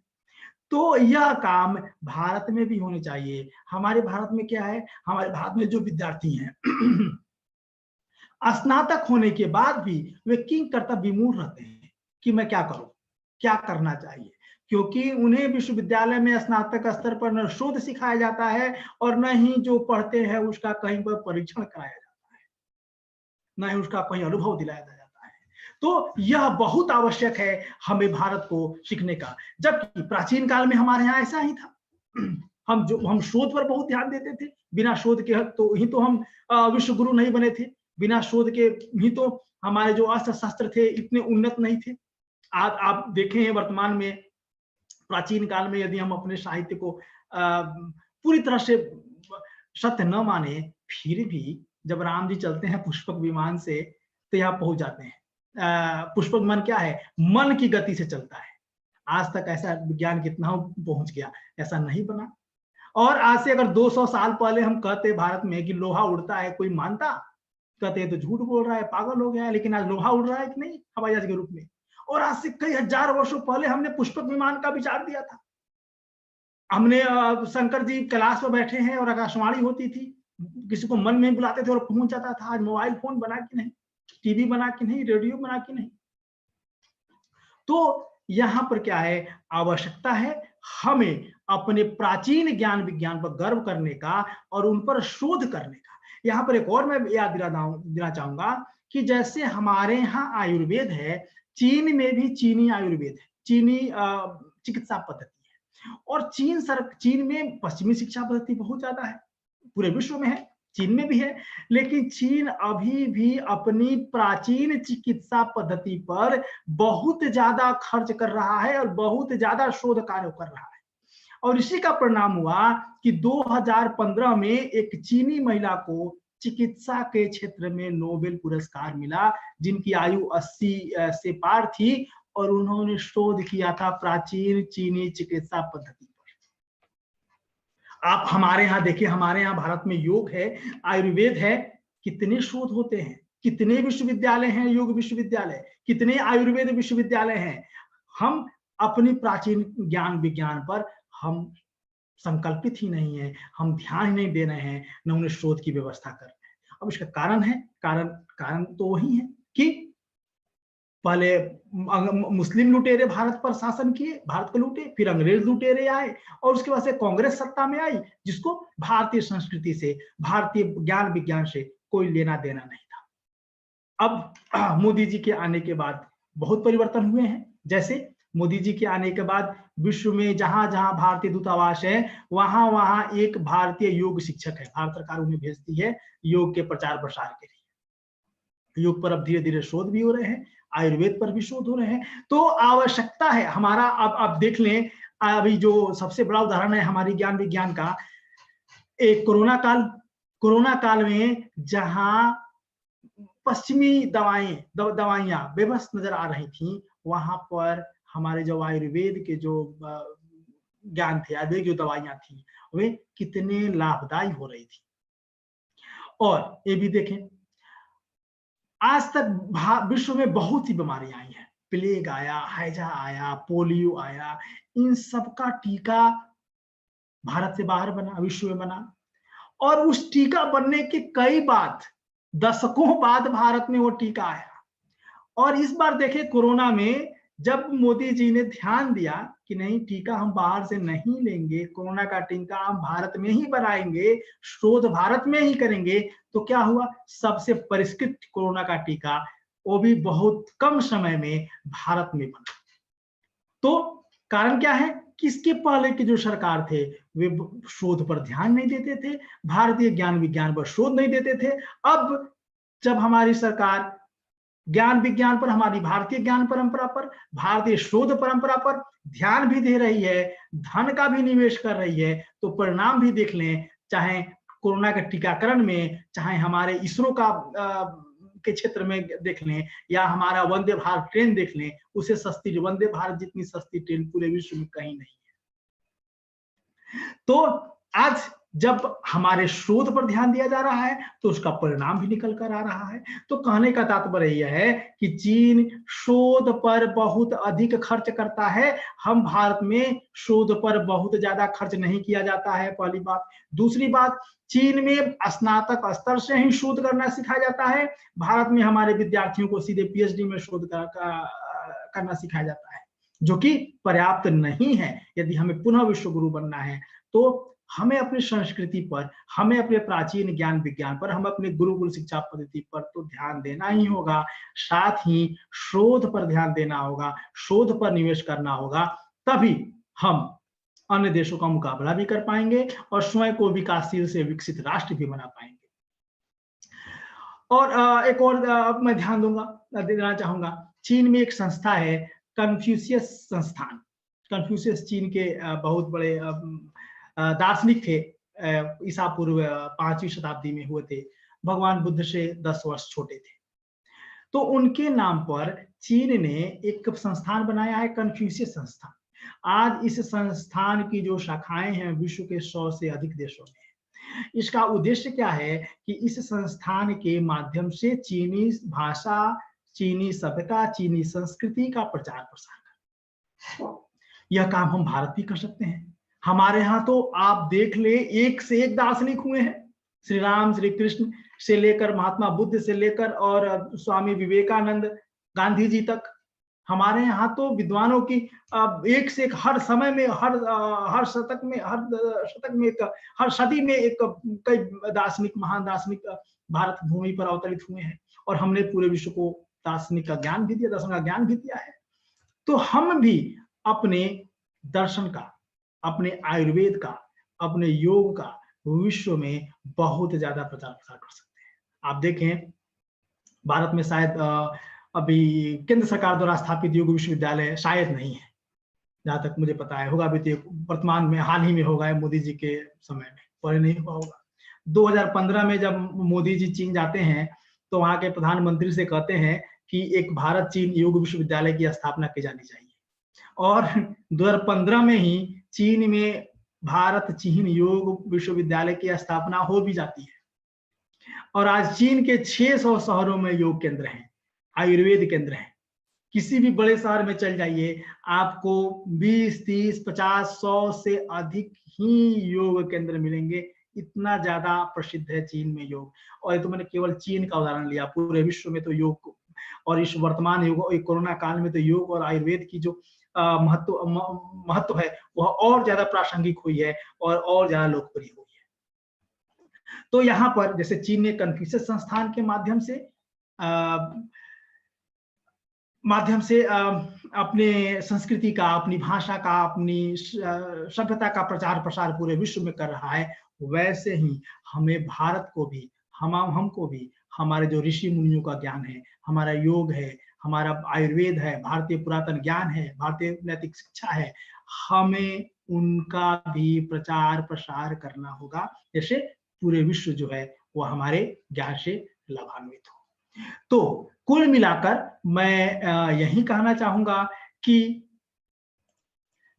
तो यह काम भारत में भी होने चाहिए। हमारे भारत में क्या है, हमारे भारत में जो विद्यार्थी हैं स्नातक होने के बाद भी वे किंग कर्तव्य विमूढ़ रहते हैं कि मैं क्या करूं, क्या करना चाहिए, क्योंकि उन्हें विश्वविद्यालय में स्नातक स्तर पर न शोध सिखाया जाता है और न ही जो पढ़ते हैं उसका कहीं पर परीक्षण कराया जाता है, न ही उसका कहीं अनुभव दिलाया जाता है। तो यह बहुत आवश्यक है हमें भारत को सीखने का, जबकि प्राचीन काल में हमारे यहाँ ऐसा ही था। हम शोध पर बहुत ध्यान देते थे, बिना शोध के तो हम विश्व गुरु नहीं बने थे, बिना शोध के ही तो हमारे जो अस्त्र शस्त्र थे इतने उन्नत नहीं थे। आज आप देखें हैं वर्तमान में, प्राचीन काल में यदि हम अपने साहित्य को पूरी तरह से सत्य न माने, फिर भी जब राम जी चलते हैं पुष्पक विमान से तो यहाँ पहुंच जाते हैं। पुष्पक विमान क्या है, मन की गति से चलता है। आज तक ऐसा विज्ञान कितना पहुंच गया, ऐसा नहीं बना। और आज से अगर 200 साल पहले हम कहते भारत में कि लोहा उड़ता है, कोई मानता? कहते हैं तो झूठ बोल रहा है, पागल हो गया है। लेकिन आज लोहा उड़ रहा है कि नहीं, हवाई जहाज के रूप में। और आज से कई हजार वर्षों पहले हमने पुष्पक विमान का विचार दिया था। हमने शंकर जी कैलाश पर बैठे हैं और आकाशवाणी होती थी, किसी को मन में बुलाते थे और पहुंच जाता था। आज मोबाइल फोन बना कि नहीं, टीवी बना कि नहीं, रेडियो बना कि नहीं। तो यहाँ पर क्या है, आवश्यकता है हमें अपने प्राचीन ज्ञान विज्ञान पर गर्व करने का और उन पर शोध करने का। यहाँ पर एक और मैं याद दिलाना चाहूंगा कि जैसे हमारे यहाँ आयुर्वेद है, चीन में भी चीनी आयुर्वेद है, चीनी चिकित्सा पद्धति है। और चीन में पश्चिमी शिक्षा पद्धति बहुत ज्यादा है, पूरे विश्व में है, चीन में भी है। लेकिन चीन अभी भी अपनी प्राचीन चिकित्सा पद्धति पर बहुत ज्यादा खर्च कर रहा है और बहुत ज्यादा शोध कार्य कर रहा है। और इसी का परिणाम हुआ कि 2015 में एक चीनी महिला को चिकित्सा के क्षेत्र में नोबेल पुरस्कार मिला, जिनकी आयु 80 से पार थी और उन्होंने शोध किया था प्राचीन चीनी चिकित्सा पद्धति पर। आप हमारे यहाँ देखिए, हमारे यहाँ भारत में योग है, आयुर्वेद है, कितने शोध होते हैं, कितने विश्वविद्यालय हैं, योग विश्वविद्यालय, कितने आयुर्वेद विश्वविद्यालय हैं। हम अपनी प्राचीन ज्ञान विज्ञान पर हम संकल्पित ही नहीं है, हम ध्यान ही नहीं दे रहे हैं, न उन्हें शोध की व्यवस्था कर रहे हैं। अब इसका कारण है, कारण तो वही है कि पहले मुस्लिम लुटेरे भारत पर शासन किए, भारत को लूटे, फिर अंग्रेज लुटेरे आए और उसके बाद से कांग्रेस सत्ता में आई, जिसको भारतीय संस्कृति से, भारतीय ज्ञान विज्ञान से कोई लेना देना नहीं था। अब मोदी जी के आने के बाद बहुत परिवर्तन हुए हैं। जैसे मोदी जी के आने के बाद विश्व में जहां जहां भारतीय दूतावास है वहां वहां एक भारतीय योग शिक्षक है, भारत सरकार उन्हें भेजती है योग के प्रचार प्रसार के लिए। योग पर अब धीरे धीरे शोध भी हो रहे हैं, आयुर्वेद पर भी शोध हो रहे हैं। तो आवश्यकता है हमारा, अब देख लें, अभी जो सबसे बड़ा उदाहरण है हमारी ज्ञान विज्ञान का, एक कोरोना काल में जहां पश्चिमी दवाइयां बेबस नजर आ रही थी, वहां पर हमारे जो आयुर्वेद के जो ज्ञान थे, आयुर्वेद की जो दवाइयां थी वे कितने लाभदायी हो रही थी। और ये भी देखें, आज तक विश्व में बहुत सी बीमारियां आई हैं, प्लेग आया, हैजा आया, पोलियो आया, इन सब का टीका भारत से बाहर बना, विश्व में बना। और उस टीका बनने के कई बाद, दशकों बाद भारत में वो टीका आया। और इस बार देखें कोरोना में जब मोदी जी ने ध्यान दिया कि नहीं, टीका हम बाहर से नहीं लेंगे, कोरोना का टीका हम भारत में ही बनाएंगे, शोध भारत में ही करेंगे, तो क्या हुआ, सबसे परिष्कृत कोरोना का टीका वो भी बहुत कम समय में भारत में बना। तो कारण क्या है कि इसके पहले के जो सरकार थे वे शोध पर ध्यान नहीं देते थे, भारतीय ज्ञान विज्ञान पर शोध नहीं देते थे। अब जब हमारी सरकार ज्ञान विज्ञान पर, हमारी भारतीय ज्ञान परंपरा पर, भारतीय शोध परंपरा पर ध्यान भी दे रही है, धन का भी निवेश कर रही है, तो परिणाम भी देख लें, चाहे कोरोना के टीकाकरण में, चाहे हमारे इसरो का के क्षेत्र में देख लें, या हमारा वंदे भारत ट्रेन देख लें, उसे सस्ती, वंदे भारत जितनी सस्ती ट्रेन पूरे विश्व में कहीं नहीं है। तो आज जब हमारे शोध पर ध्यान दिया जा रहा है तो उसका परिणाम भी निकल कर आ रहा है। तो कहने का तात्पर्य यह है कि चीन शोध पर बहुत अधिक खर्च करता है, हम भारत में शोध पर बहुत ज्यादा खर्च नहीं किया जाता है, पहली बात। दूसरी बात, चीन में स्नातक स्तर से ही शोध करना सिखाया जाता है, भारत में हमारे विद्यार्थियों को सीधे पीएचडी में शोध करना सिखाया जाता है, जो कि पर्याप्त नहीं है। यदि हमें पुनः विश्व गुरु बनना है तो हमें अपनी संस्कृति पर, हमें अपने प्राचीन ज्ञान विज्ञान पर, हमें अपने गुरुकुल शिक्षा पद्धति पर तो ध्यान देना ही होगा, साथ ही शोध पर ध्यान देना होगा, शोध पर निवेश करना होगा, तभी हम अन्य देशों का मुकाबला भी कर पाएंगे और स्वयं को विकासशील से विकसित राष्ट्र भी बना पाएंगे। और एक और मैं ध्यान देना चाहूंगा, चीन में एक संस्था है कन्फ्यूशियस संस्थान। कन्फ्यूशियस चीन के बहुत बड़े दार्शनिक थे, ईसा पूर्व 5वीं शताब्दी में हुए थे, भगवान बुद्ध से 10 वर्ष छोटे थे। तो उनके नाम पर चीन ने एक संस्थान बनाया है, कन्फ्यूशियस संस्थान। आज इस संस्थान की जो शाखाएं हैं विश्व के 100 से अधिक देशों में है। इसका उद्देश्य क्या है कि इस संस्थान के माध्यम से चीनी भाषा, चीनी सभ्यता, चीनी संस्कृति का प्रचार प्रसार कर। यह काम हम भारत भी कर सकते हैं। हमारे यहाँ तो आप देख ले, एक से एक दार्शनिक हुए हैं, श्री राम, श्री कृष्ण से लेकर महात्मा बुद्ध से लेकर और स्वामी विवेकानंद, गांधी जी तक। हमारे यहाँ तो विद्वानों की एक से एक, हर समय में, हर शतक में, हर सदी में एक कई दार्शनिक, महान दार्शनिक भारत भूमि पर अवतरित हुए हैं, और हमने पूरे विश्व को दार्शनिक का ज्ञान भी दिया, दर्शन का ज्ञान भी दिया है। तो हम भी अपने दर्शन का, अपने आयुर्वेद का, अपने योग का विश्व में बहुत ज्यादा प्रचार प्रसार कर सकते हैं। आप देखें, भारत में शायद अभी केंद्र सरकार द्वारा स्थापित योग विश्वविद्यालय शायद नहीं है, जहां तक मुझे पता है। होगा भी तो वर्तमान में, हाल ही में होगा, मोदी जी के समय में, पहले नहीं हुआ होगा। 2015 में जब मोदी जी चीन जाते हैं तो वहां के प्रधानमंत्री से कहते हैं कि एक भारत चीन योग विश्वविद्यालय की स्थापना की जानी चाहिए, और 2015 में ही चीन में भारत चीन योग विश्वविद्यालय की स्थापना हो भी जाती है। और आज चीन के 600 शहरों में योग केंद्र हैं, आयुर्वेद केंद्र हैं। किसी भी बड़े शहर में चल जाइए, आपको 20, 30, 50, 100 से अधिक ही योग केंद्र मिलेंगे। इतना ज्यादा प्रसिद्ध है चीन में योग। और ये तो मैंने केवल चीन का उदाहरण लिया, पूरे विश्व में तो योग, और इस वर्तमान युग, कोरोना काल में तो योग और आयुर्वेद की जो महत्व है वह और ज्यादा प्रासंगिक हुई है और ज्यादा लोकप्रिय हुई है। तो यहाँ पर जैसे चीन ने कन्फ्यूशियस संस्थान के माध्यम से माध्यम से अपने संस्कृति का, अपनी भाषा का, अपनी सभ्यता का प्रचार प्रसार पूरे विश्व में कर रहा है, वैसे ही हमें भारत को भी, हमको भी हमारे जो ऋषि मुनियों का ज्ञान है, हमारा योग है, हमारा आयुर्वेद है, भारतीय पुरातन ज्ञान है, भारतीय नैतिक शिक्षा है, हमें उनका भी प्रचार प्रसार करना होगा, जैसे पूरे विश्व जो है वो हमारे ज्ञान से लाभान्वित हो। तो कुल मिलाकर मैं यही कहना चाहूंगा कि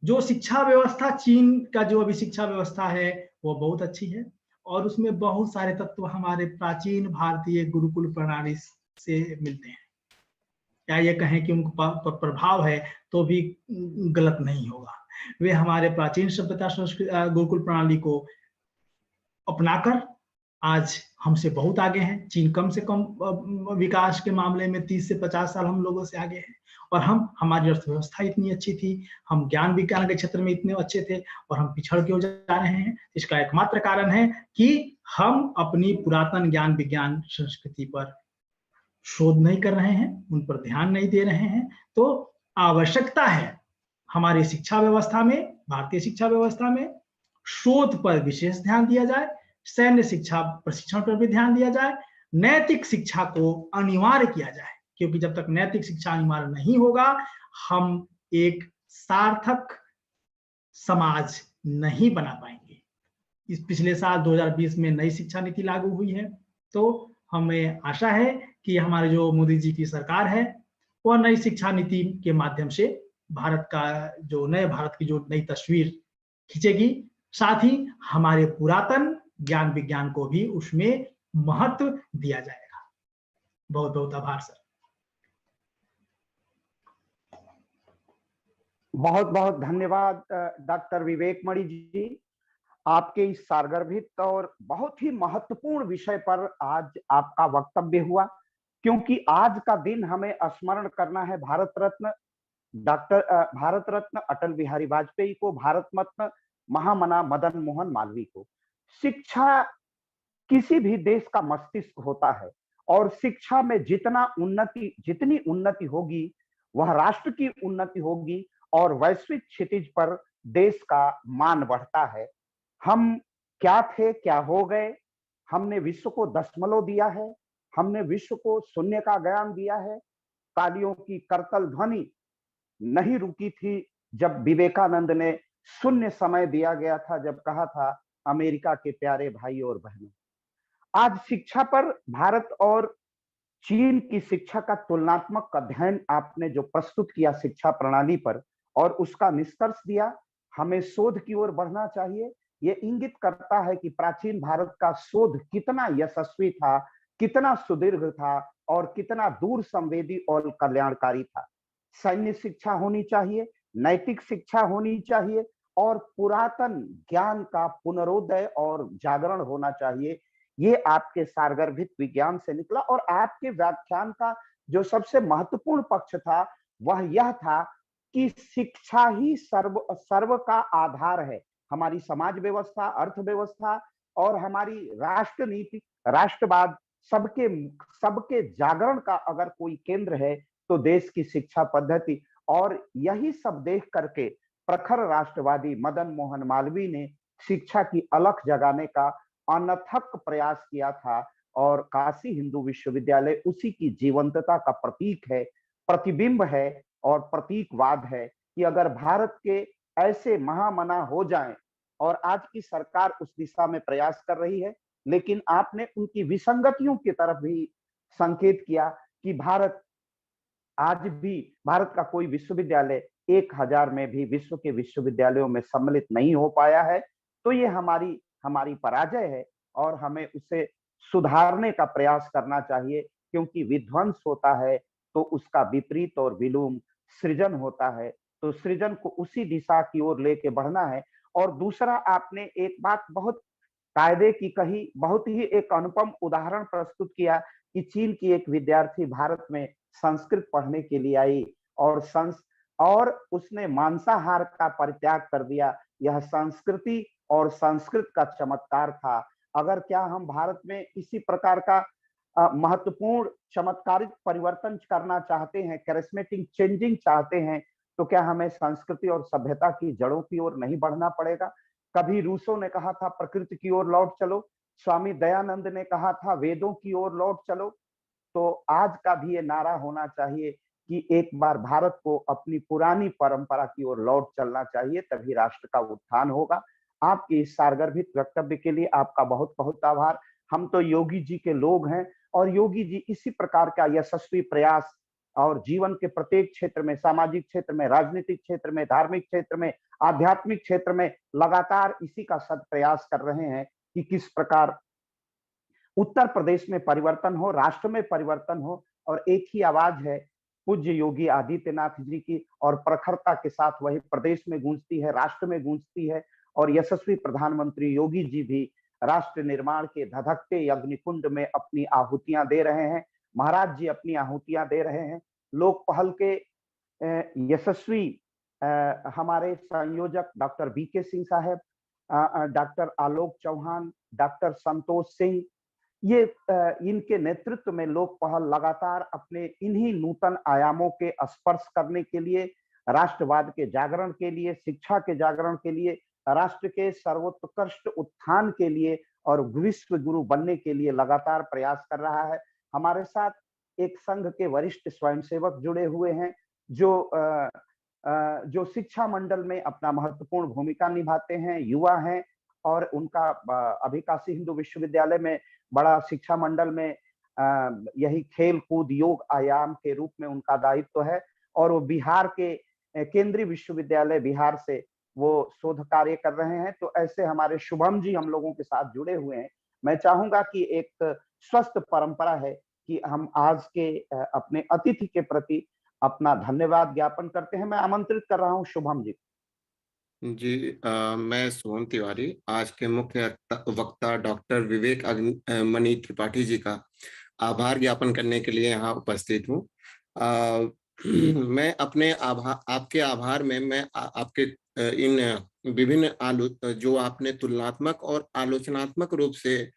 जो शिक्षा व्यवस्था, चीन का जो अभी शिक्षा व्यवस्था है वो बहुत अच्छी है और उसमें बहुत सारे तत्व हमारे प्राचीन भारतीय गुरुकुल प्रणाली से मिलते हैं। क्या ये कहें कि उनका प्रभाव है तो भी गलत नहीं होगा। वे हमारे प्राचीन सभ्यता संस्कृति गुरुकुल प्रणाली को अपनाकर आज हमसे बहुत आगे हैं। चीन कम से कम विकास के मामले में 30 से 50 साल हम लोगों से आगे हैं और हमारी अर्थव्यवस्था इतनी अच्छी थी, हम ज्ञान विज्ञान के क्षेत्र में इतने अच्छे थे और हम पिछड़ क्यों जा रहे हैं? इसका एकमात्र कारण है कि हम अपनी पुरातन ज्ञान विज्ञान संस्कृति पर शोध नहीं कर रहे हैं, उन पर ध्यान नहीं दे रहे हैं। तो आवश्यकता है हमारी शिक्षा व्यवस्था में, भारतीय शिक्षा व्यवस्था में शोध पर विशेष ध्यान दिया जाए, सैन्य शिक्षा प्रशिक्षण पर भी ध्यान दिया जाए, नैतिक शिक्षा को अनिवार्य किया जाए, क्योंकि जब तक नैतिक शिक्षा अनिवार्य नहीं होगा हम एक सार्थक समाज नहीं बना पाएंगे। इस पिछले साल 2020 में नई शिक्षा नीति लागू हुई है, तो हमें आशा है कि हमारे जो मोदी जी की सरकार है वह नई शिक्षा नीति के माध्यम से भारत का जो नए भारत की जो नई तस्वीर खींचेगी, साथ ही हमारे पुरातन ज्ञान विज्ञान को भी उसमें महत्व दिया जाएगा। बहुत बहुत आभार सर।
बहुत बहुत धन्यवाद डॉक्टर विवेक मणि जी, आपके इस सारगर्भित और बहुत ही महत्वपूर्ण विषय पर आज आपका वक्तव्य हुआ, क्योंकि आज का दिन हमें स्मरण करना है भारत रत्न अटल बिहारी वाजपेयी को, भारत रत्न महामना मदन मोहन मालवीय को। शिक्षा किसी भी देश का मस्तिष्क होता है और शिक्षा में जितनी उन्नति होगी वह राष्ट्र की उन्नति होगी और वैश्विक क्षितिज पर देश का मान बढ़ता है। हम क्या थे, क्या हो गए? हमने विश्व को दशमलव दिया है, हमने विश्व को शून्य का ज्ञान दिया है। तालियों की करतल ध्वनि नहीं रुकी थी जब विवेकानंद ने शून्य समय दिया गया था, जब कहा था अमेरिका के प्यारे भाई और बहनों। आज शिक्षा पर भारत और चीन की शिक्षा का तुलनात्मक अध्ययन आपने जो प्रस्तुत किया शिक्षा प्रणाली पर और उसका निष्कर्ष दिया, हमें शोध की ओर बढ़ना चाहिए। ये इंगित करता है कि प्राचीन भारत का शोध कितना यशस्वी था, कितना सुदीर्घ था और कितना दूर संवेदी और कल्याणकारी था। सैन्य शिक्षा होनी चाहिए, नैतिक शिक्षा होनी चाहिए और पुरातन ज्ञान का पुनरोदय और जागरण होना चाहिए। ये आपके सारगर्भित विज्ञान से निकला और आपके व्याख्यान का जो सबसे महत्वपूर्ण पक्ष था वह यह था कि शिक्षा ही सर्व का आधार है। हमारी समाज व्यवस्था, अर्थव्यवस्था और हमारी राष्ट्र नीति, राष्ट्रवाद, सबके जागरण का अगर कोई केंद्र है तो देश की शिक्षा पद्धति। और यही सब देख करके प्रखर राष्ट्रवादी मदन मोहन मालवीय ने शिक्षा की अलख जगाने का अनथक प्रयास किया था और काशी हिंदू विश्वविद्यालय उसी की जीवंतता का प्रतीक है, प्रतिबिंब है और प्रतीकवाद है कि अगर भारत के ऐसे महामना हो जाएं, और आज की सरकार उस दिशा में प्रयास कर रही है, लेकिन आपने उनकी विसंगतियों की तरफ भी संकेत किया कि आज भी भारत का कोई विश्वविद्यालय 1000 में भी विश्व के विश्वविद्यालयों में सम्मिलित नहीं हो पाया है। तो ये हमारी पराजय है और हमें उसे सुधारने का प्रयास करना चाहिए, क्योंकि विध्वंस होता है तो उसका विपरीत और विलोम सृजन होता है, तो सृजन को उसी दिशा की ओर लेके बढ़ना है। और दूसरा, आपने एक बात बहुत कायदे की कही, बहुत ही एक अनुपम उदाहरण प्रस्तुत किया कि चीन की एक विद्यार्थी भारत में संस्कृत पढ़ने के लिए आई और उसने मांसाहार का परित्याग कर दिया। यह संस्कृति और संस्कृत का चमत्कार था। अगर क्या हम भारत में इसी प्रकार का महत्वपूर्ण चमत्कारिक परिवर्तन करना चाहते हैं, कैरिस्मेटिक चेंजिंग चाहते हैं, तो क्या हमें संस्कृति और सभ्यता की जड़ों की ओर नहीं बढ़ना पड़ेगा? कभी रूसो ने कहा था प्रकृति की ओर लौट चलो, स्वामी दयानंद ने कहा था वेदों की ओर लौट चलो। तो आज का भी ये नारा होना चाहिए कि एक बार भारत को अपनी पुरानी परंपरा की ओर लौट चलना चाहिए, तभी राष्ट्र का उत्थान होगा। आपके इस सारगर्भित वक्तव्य के लिए आपका बहुत बहुत आभार। हम तो योगी जी के लोग हैं और योगी जी इसी प्रकार का यशस्वी प्रयास और जीवन के प्रत्येक क्षेत्र में, सामाजिक क्षेत्र में, राजनीतिक क्षेत्र में, धार्मिक क्षेत्र में, आध्यात्मिक क्षेत्र में लगातार इसी का सद प्रयास कर रहे हैं कि किस प्रकार उत्तर प्रदेश में परिवर्तन हो, राष्ट्र में परिवर्तन हो। और एक ही आवाज है पूज्य योगी आदित्यनाथ जी की, और प्रखरता के साथ वही प्रदेश में गूंजती है, राष्ट्र में गूंजती है। और यशस्वी प्रधानमंत्री योगी जी भी राष्ट्र निर्माण के धधकते अग्निकुंड में अपनी आहुतियां दे रहे हैं। महाराज जी अपनी आहुतियां दे रहे हैं। लोक पहल के यशस्वी हमारे संयोजक डॉक्टर बीके सिंह साहब, डॉक्टर आलोक चौहान, डॉक्टर संतोष सिंह, ये इनके नेतृत्व में लोक पहल लगातार अपने इन्हीं नूतन आयामों के स्पर्श करने के लिए, राष्ट्रवाद के जागरण के लिए, शिक्षा के जागरण के लिए, राष्ट्र के सर्वोत्कृष्ट उत्थान के लिए और विश्व गुरु बनने के लिए लगातार प्रयास कर रहा है। हमारे साथ एक संघ के वरिष्ठ स्वयंसेवक जुड़े हुए हैं जो शिक्षा मंडल में अपना महत्वपूर्ण भूमिका निभाते हैं, युवा हैं, और उनका अभी काशी हिंदू विश्वविद्यालय में बड़ा शिक्षा मंडल में यही खेल कूद योग आयाम के रूप में उनका दायित्व है। और वो बिहार के केंद्रीय विश्वविद्यालय बिहार से वो शोध कार्य कर रहे हैं। तो ऐसे हमारे शुभम जी हम लोगों के साथ जुड़े हुए हैं। मैं चाहूंगा कि एक स्वस्थ परंपरा है कि हम आज के अपने अतिथि के प्रति अपना धन्यवाद ज्ञापन करते हैं। मैं आमंत्रित कर रहा हूं शुभम जी।
जी, मैं शुभम तिवारी, आज के मुख्य वक्ता डॉक्टर विवेक मणि त्रिपाठी जी का आभार ज्ञापन करने के लिए यहाँ उपस्थित हूँ। मैं अपने आपके आभार में मैं आपके इन विभिन्न जो आपने तुलनात्मक और आलोचनात्मक रूप से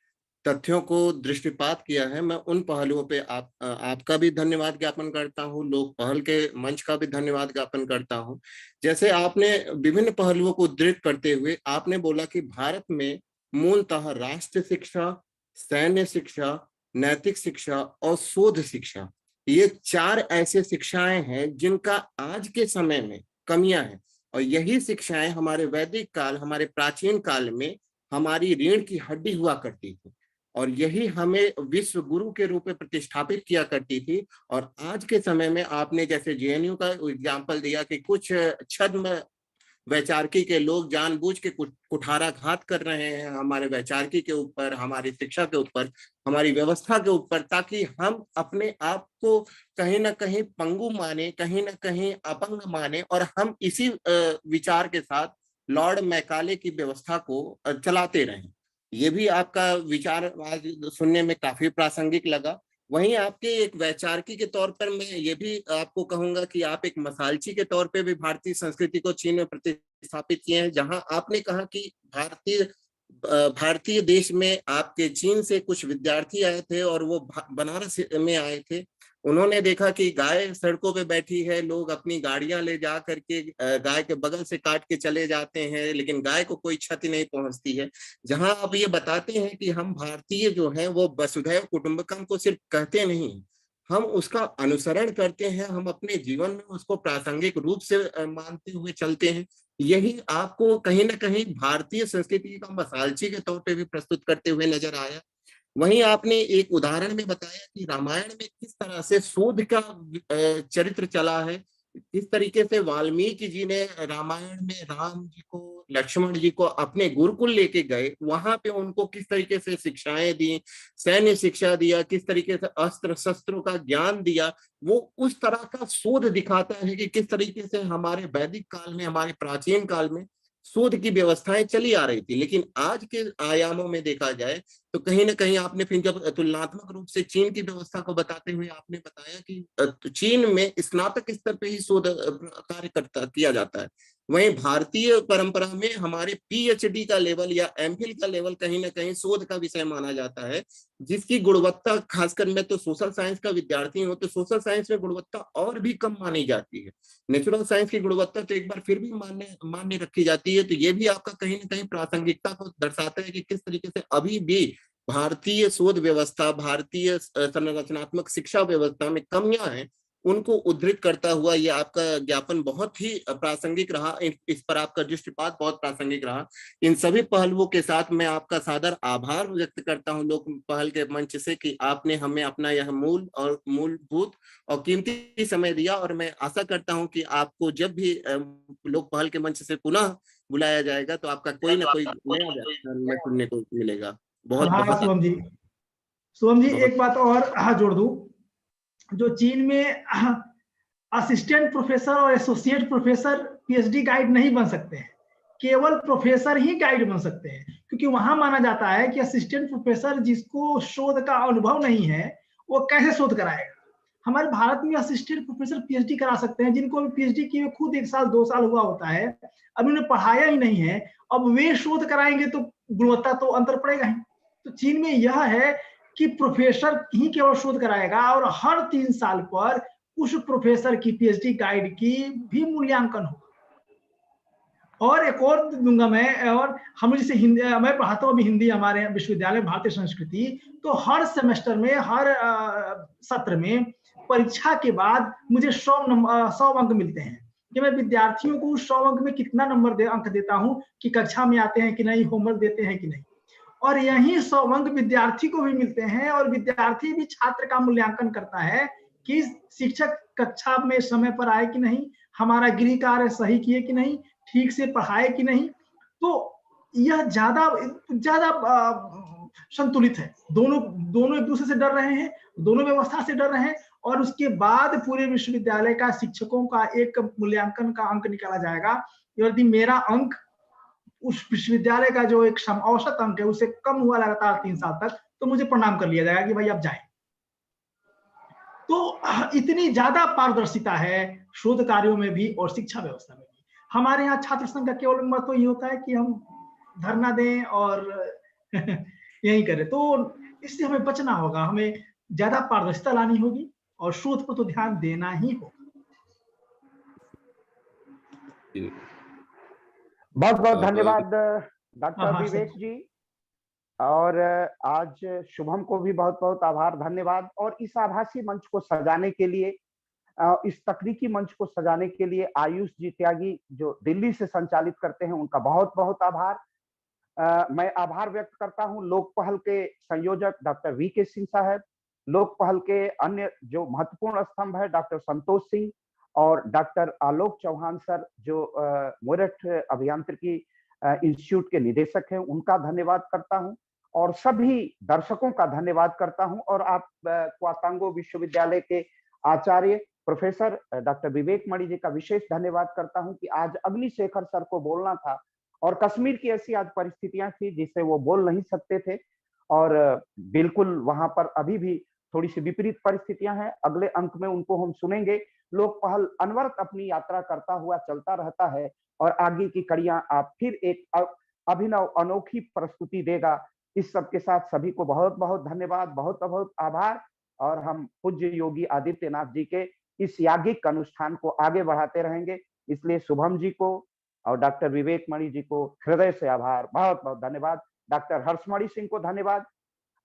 तथ्यों को दृष्टिपात किया है, मैं उन पहलुओं पे आपका भी धन्यवाद ज्ञापन करता हूँ, लोक पहल के मंच का भी धन्यवाद ज्ञापन करता हूँ। जैसे आपने विभिन्न पहलुओं को उद्धृत करते हुए आपने बोला कि भारत में मूलतः राष्ट्र शिक्षा, सैन्य शिक्षा, नैतिक शिक्षा और शोध शिक्षा, ये 4 ऐसे शिक्षाएं हैं जिनका आज के समय में कमियां हैं। और यही शिक्षाएं हमारे वैदिक काल, हमारे प्राचीन काल में हमारी रीढ़ की हड्डी हुआ करती थी, और यही हमें विश्व गुरु के रूप में प्रतिष्ठापित किया करती थी। और आज के समय में आपने जैसे जेएनयू का एग्जाम्पल दिया कि कुछ छद्म वैचारिकी के लोग जानबूझ के कुठाराघात कर रहे हैं हमारे वैचारिकी के ऊपर, हमारी शिक्षा के ऊपर, हमारी व्यवस्था के ऊपर, ताकि हम अपने आप को कहीं ना कहीं पंगु माने, कहीं ना कहीं अपंग माने, और हम इसी विचार के साथ लॉर्ड मैकाले की व्यवस्था को चलाते रहें। ये भी आपका विचार आज सुनने में काफी प्रासंगिक लगा। वहीं आपके एक वैचारिकी के तौर पर मैं ये भी आपको कहूंगा कि आप एक मसालची के तौर पे भी भारतीय संस्कृति को चीन में प्रतिस्थापित किए हैं, जहां आपने कहा कि भारतीय देश में आपके चीन से कुछ विद्यार्थी आए थे और वो बनारस में आए थे। उन्होंने देखा कि गाय सड़कों पे बैठी है, लोग अपनी गाड़ियां ले जा करके गाय के बगल से काट के चले जाते हैं, लेकिन गाय को कोई क्षति नहीं पहुंचती है। जहां आप ये बताते हैं कि हम भारतीय जो हैं वो वसुधैव कुटुंबकम को सिर्फ कहते नहीं, हम उसका अनुसरण करते हैं, हम अपने जीवन में उसको प्रासंगिक रूप से मानते हुए चलते हैं। यही आपको कहीं ना कहीं भारतीय संस्कृति का मसालची के तौर पे भी प्रस्तुत करते हुए नजर आया। वहीं आपने एक उदाहरण में बताया कि रामायण में किस तरह से शोध का चरित्र चला है, किस तरीके से वाल्मीकि जी ने रामायण में राम जी को, लक्ष्मण जी को अपने गुरुकुल लेके गए, वहां पे उनको किस तरीके से शिक्षाएं दी, सैन्य शिक्षा दिया, किस तरीके से अस्त्र शस्त्रों का ज्ञान दिया। वो उस तरह का शोध दिखाता है कि किस तरीके से हमारे वैदिक काल में, हमारे प्राचीन काल में शोध की व्यवस्थाएं चली आ रही थी। लेकिन आज के आयामों में देखा जाए तो कहीं ना कहीं आपने फिर जब तुलनात्मक रूप से चीन की व्यवस्था को बताते हुए आपने बताया कि चीन में स्नातक स्तर पे ही शोध कार्य किया जाता है, वहीं भारतीय परंपरा में हमारे पीएचडी का लेवल या एमफिल का लेवल कहीं ना कहीं शोध का विषय माना जाता है, जिसकी गुणवत्ता, खासकर मैं तो सोशल साइंस का विद्यार्थी हूं, तो सोशल साइंस में गुणवत्ता और भी कम मानी जाती है। नेचुरल साइंस की गुणवत्ता तो एक बार फिर भी मान्य रखी जाती है। तो ये भी आपका कहीं ना कहीं प्रासंगिकता को दर्शाता है कि किस तरीके से अभी भी भारतीय शोध व्यवस्था, भारतीय संरचनात्मक शिक्षा व्यवस्था में कमियां हैं, उनको उद्धृत करता हुआ ये आपका ज्ञापन बहुत ही प्रासंगिक रहा। इस पर आपका दृष्टिपात बहुत प्रासंगिक रहा। इन सभी पहलुओं के साथ मैं आपका सादर आभार व्यक्त करता हूं लोक पहल के मंच से कि आपने हमें अपना यह मूलभूत और कीमती समय दिया। और मैं आशा करता हूं कि आपको जब भी लोक पहल के मंच से पुनः बुलाया जाएगा तो आपका कोई ना कोई नया व्याख्यान सुनने को मिलेगा। बहुत
हाँ
बहुत
शुभम जी
बहुत
एक बात और जोड़ दूं, जो चीन में असिस्टेंट प्रोफेसर और एसोसिएट प्रोफेसर पीएचडी गाइड नहीं बन सकते हैं, केवल प्रोफेसर ही गाइड बन सकते हैं, क्योंकि वहां माना जाता है कि असिस्टेंट प्रोफेसर जिसको शोध का अनुभव नहीं है वो कैसे शोध कराएगा। हमारे भारत में असिस्टेंट प्रोफेसर पीएचडी करा सकते हैं जिनको पीएचडी किए खुद 1 साल 2 साल हुआ होता है, अभी उन्हें पढ़ाया ही नहीं है, अब वे शोध कराएंगे तो गुणवत्ता तो अंतर पड़ेगा ही। तो चीन में यह है कि प्रोफेसर ही केवल शोध कराएगा और हर 3 साल पर उस प्रोफेसर की पीएचडी गाइड की भी मूल्यांकन होगा। और एक और दूंगा मैं, और हम जैसे हिंदी मैं पढ़ाता हूँ अभी हिंदी हमारे विश्वविद्यालय भारतीय संस्कृति, तो हर सेमेस्टर में हर सत्र में परीक्षा के बाद मुझे 100 अंक मिलते हैं कि मैं विद्यार्थियों को 100 अंक में कितना अंक देता हूँ कि कक्षा में आते हैं कि नहीं, होमवर्क देते हैं कि नहीं। और यही 100 अंक विद्यार्थी को भी मिलते हैं और विद्यार्थी भी छात्र का मूल्यांकन करता है कि शिक्षक कक्षा में समय पर आए कि नहीं, हमारा गृह कार्य सही किए कि नहीं, ठीक से पढ़ाए कि नहीं। तो यह ज्यादा संतुलित है। दोनों एक दूसरे से डर रहे हैं, दोनों व्यवस्था से डर रहे हैं, और उसके बाद पूरे विश्वविद्यालय का शिक्षकों का एक मूल्यांकन का अंक निकाला जाएगा। यदि मेरा अंक उस विश्वविद्यालय का जो एक औसत अंक है उससे कम हुआ लगातार 3 साल तक, तो मुझे प्रणाम कर लिया जाएगा कि भाई आप जाए। तो इतनी ज्यादा पारदर्शिता है शोध कार्यों में भी और शिक्षा व्यवस्था में भी। हमारे यहाँ छात्र संघ का केवल महत्व ये होता है कि हम धरना दें और यही करें। तो इससे हमें बचना होगा, हमें ज्यादा पारदर्शिता लानी होगी और शोध पर तो ध्यान देना ही होगा।
बहुत बहुत धन्यवाद डॉक्टर विवेक जी, और आज शुभम को भी बहुत बहुत आभार, धन्यवाद। और इस आभासी मंच को सजाने के लिए, इस तकनीकी मंच को सजाने के लिए आयुष जी त्यागी जो दिल्ली से संचालित करते हैं, उनका बहुत बहुत आभार। मैं आभार व्यक्त करता हूं लोक पहल के संयोजक डॉक्टर वीके सिंह साहब, लोक पहल के अन्य जो महत्वपूर्ण स्तंभ है डॉक्टर संतोष सिंह और डॉक्टर आलोक चौहान सर जो मेरठ अभियांत्रिकी इंस्टीट्यूट के निदेशक हैं, उनका धन्यवाद करता हूं। और सभी दर्शकों का धन्यवाद करता हूं। और आप क्वातांगो विश्वविद्यालय के आचार्य प्रोफेसर डॉक्टर विवेक मणि जी का विशेष धन्यवाद करता हूं कि आज अग्निशेखर सर को बोलना था और कश्मीर की ऐसी आज परिस्थितियां थी जिससे वो बोल नहीं सकते थे, और बिल्कुल वहां पर अभी भी थोड़ी सी विपरीत परिस्थितियां हैं। अगले अंक में उनको हम सुनेंगे। लोक पहल अनवरत अपनी यात्रा करता हुआ चलता रहता है और आगे की कड़ियां आप फिर एक अभिनव अनोखी प्रस्तुति देगा। इस सब के साथ सभी को बहुत बहुत धन्यवाद, बहुत बहुत आभार। और हम पूज्य योगी आदित्यनाथ जी के इस याज्ञिक अनुष्ठान को आगे बढ़ाते रहेंगे। इसलिए शुभम जी को और डॉक्टर विवेक मणि जी को हृदय से आभार, बहुत बहुत धन्यवाद। डॉक्टर हर्षमणि सिंह को धन्यवाद।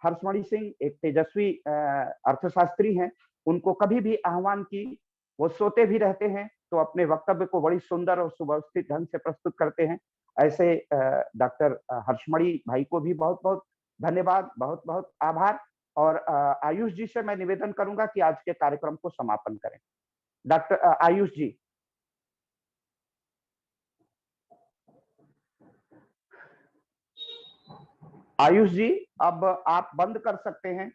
हर्षमणि सिंह एक तेजस्वी अर्थशास्त्री हैं, उनको कभी भी आह्वान की, वो सोते भी रहते हैं तो अपने वक्तव्य को बड़ी सुंदर और सुव्यवस्थित ढंग से प्रस्तुत करते हैं। ऐसे डॉक्टर हर्षमणि भाई को भी बहुत बहुत धन्यवाद, बहुत बहुत आभार। और आयुष जी से मैं निवेदन करूंगा कि आज के कार्यक्रम को समापन करें। डॉक्टर आयुष जी। आयुष जी अब आप बंद कर सकते हैं।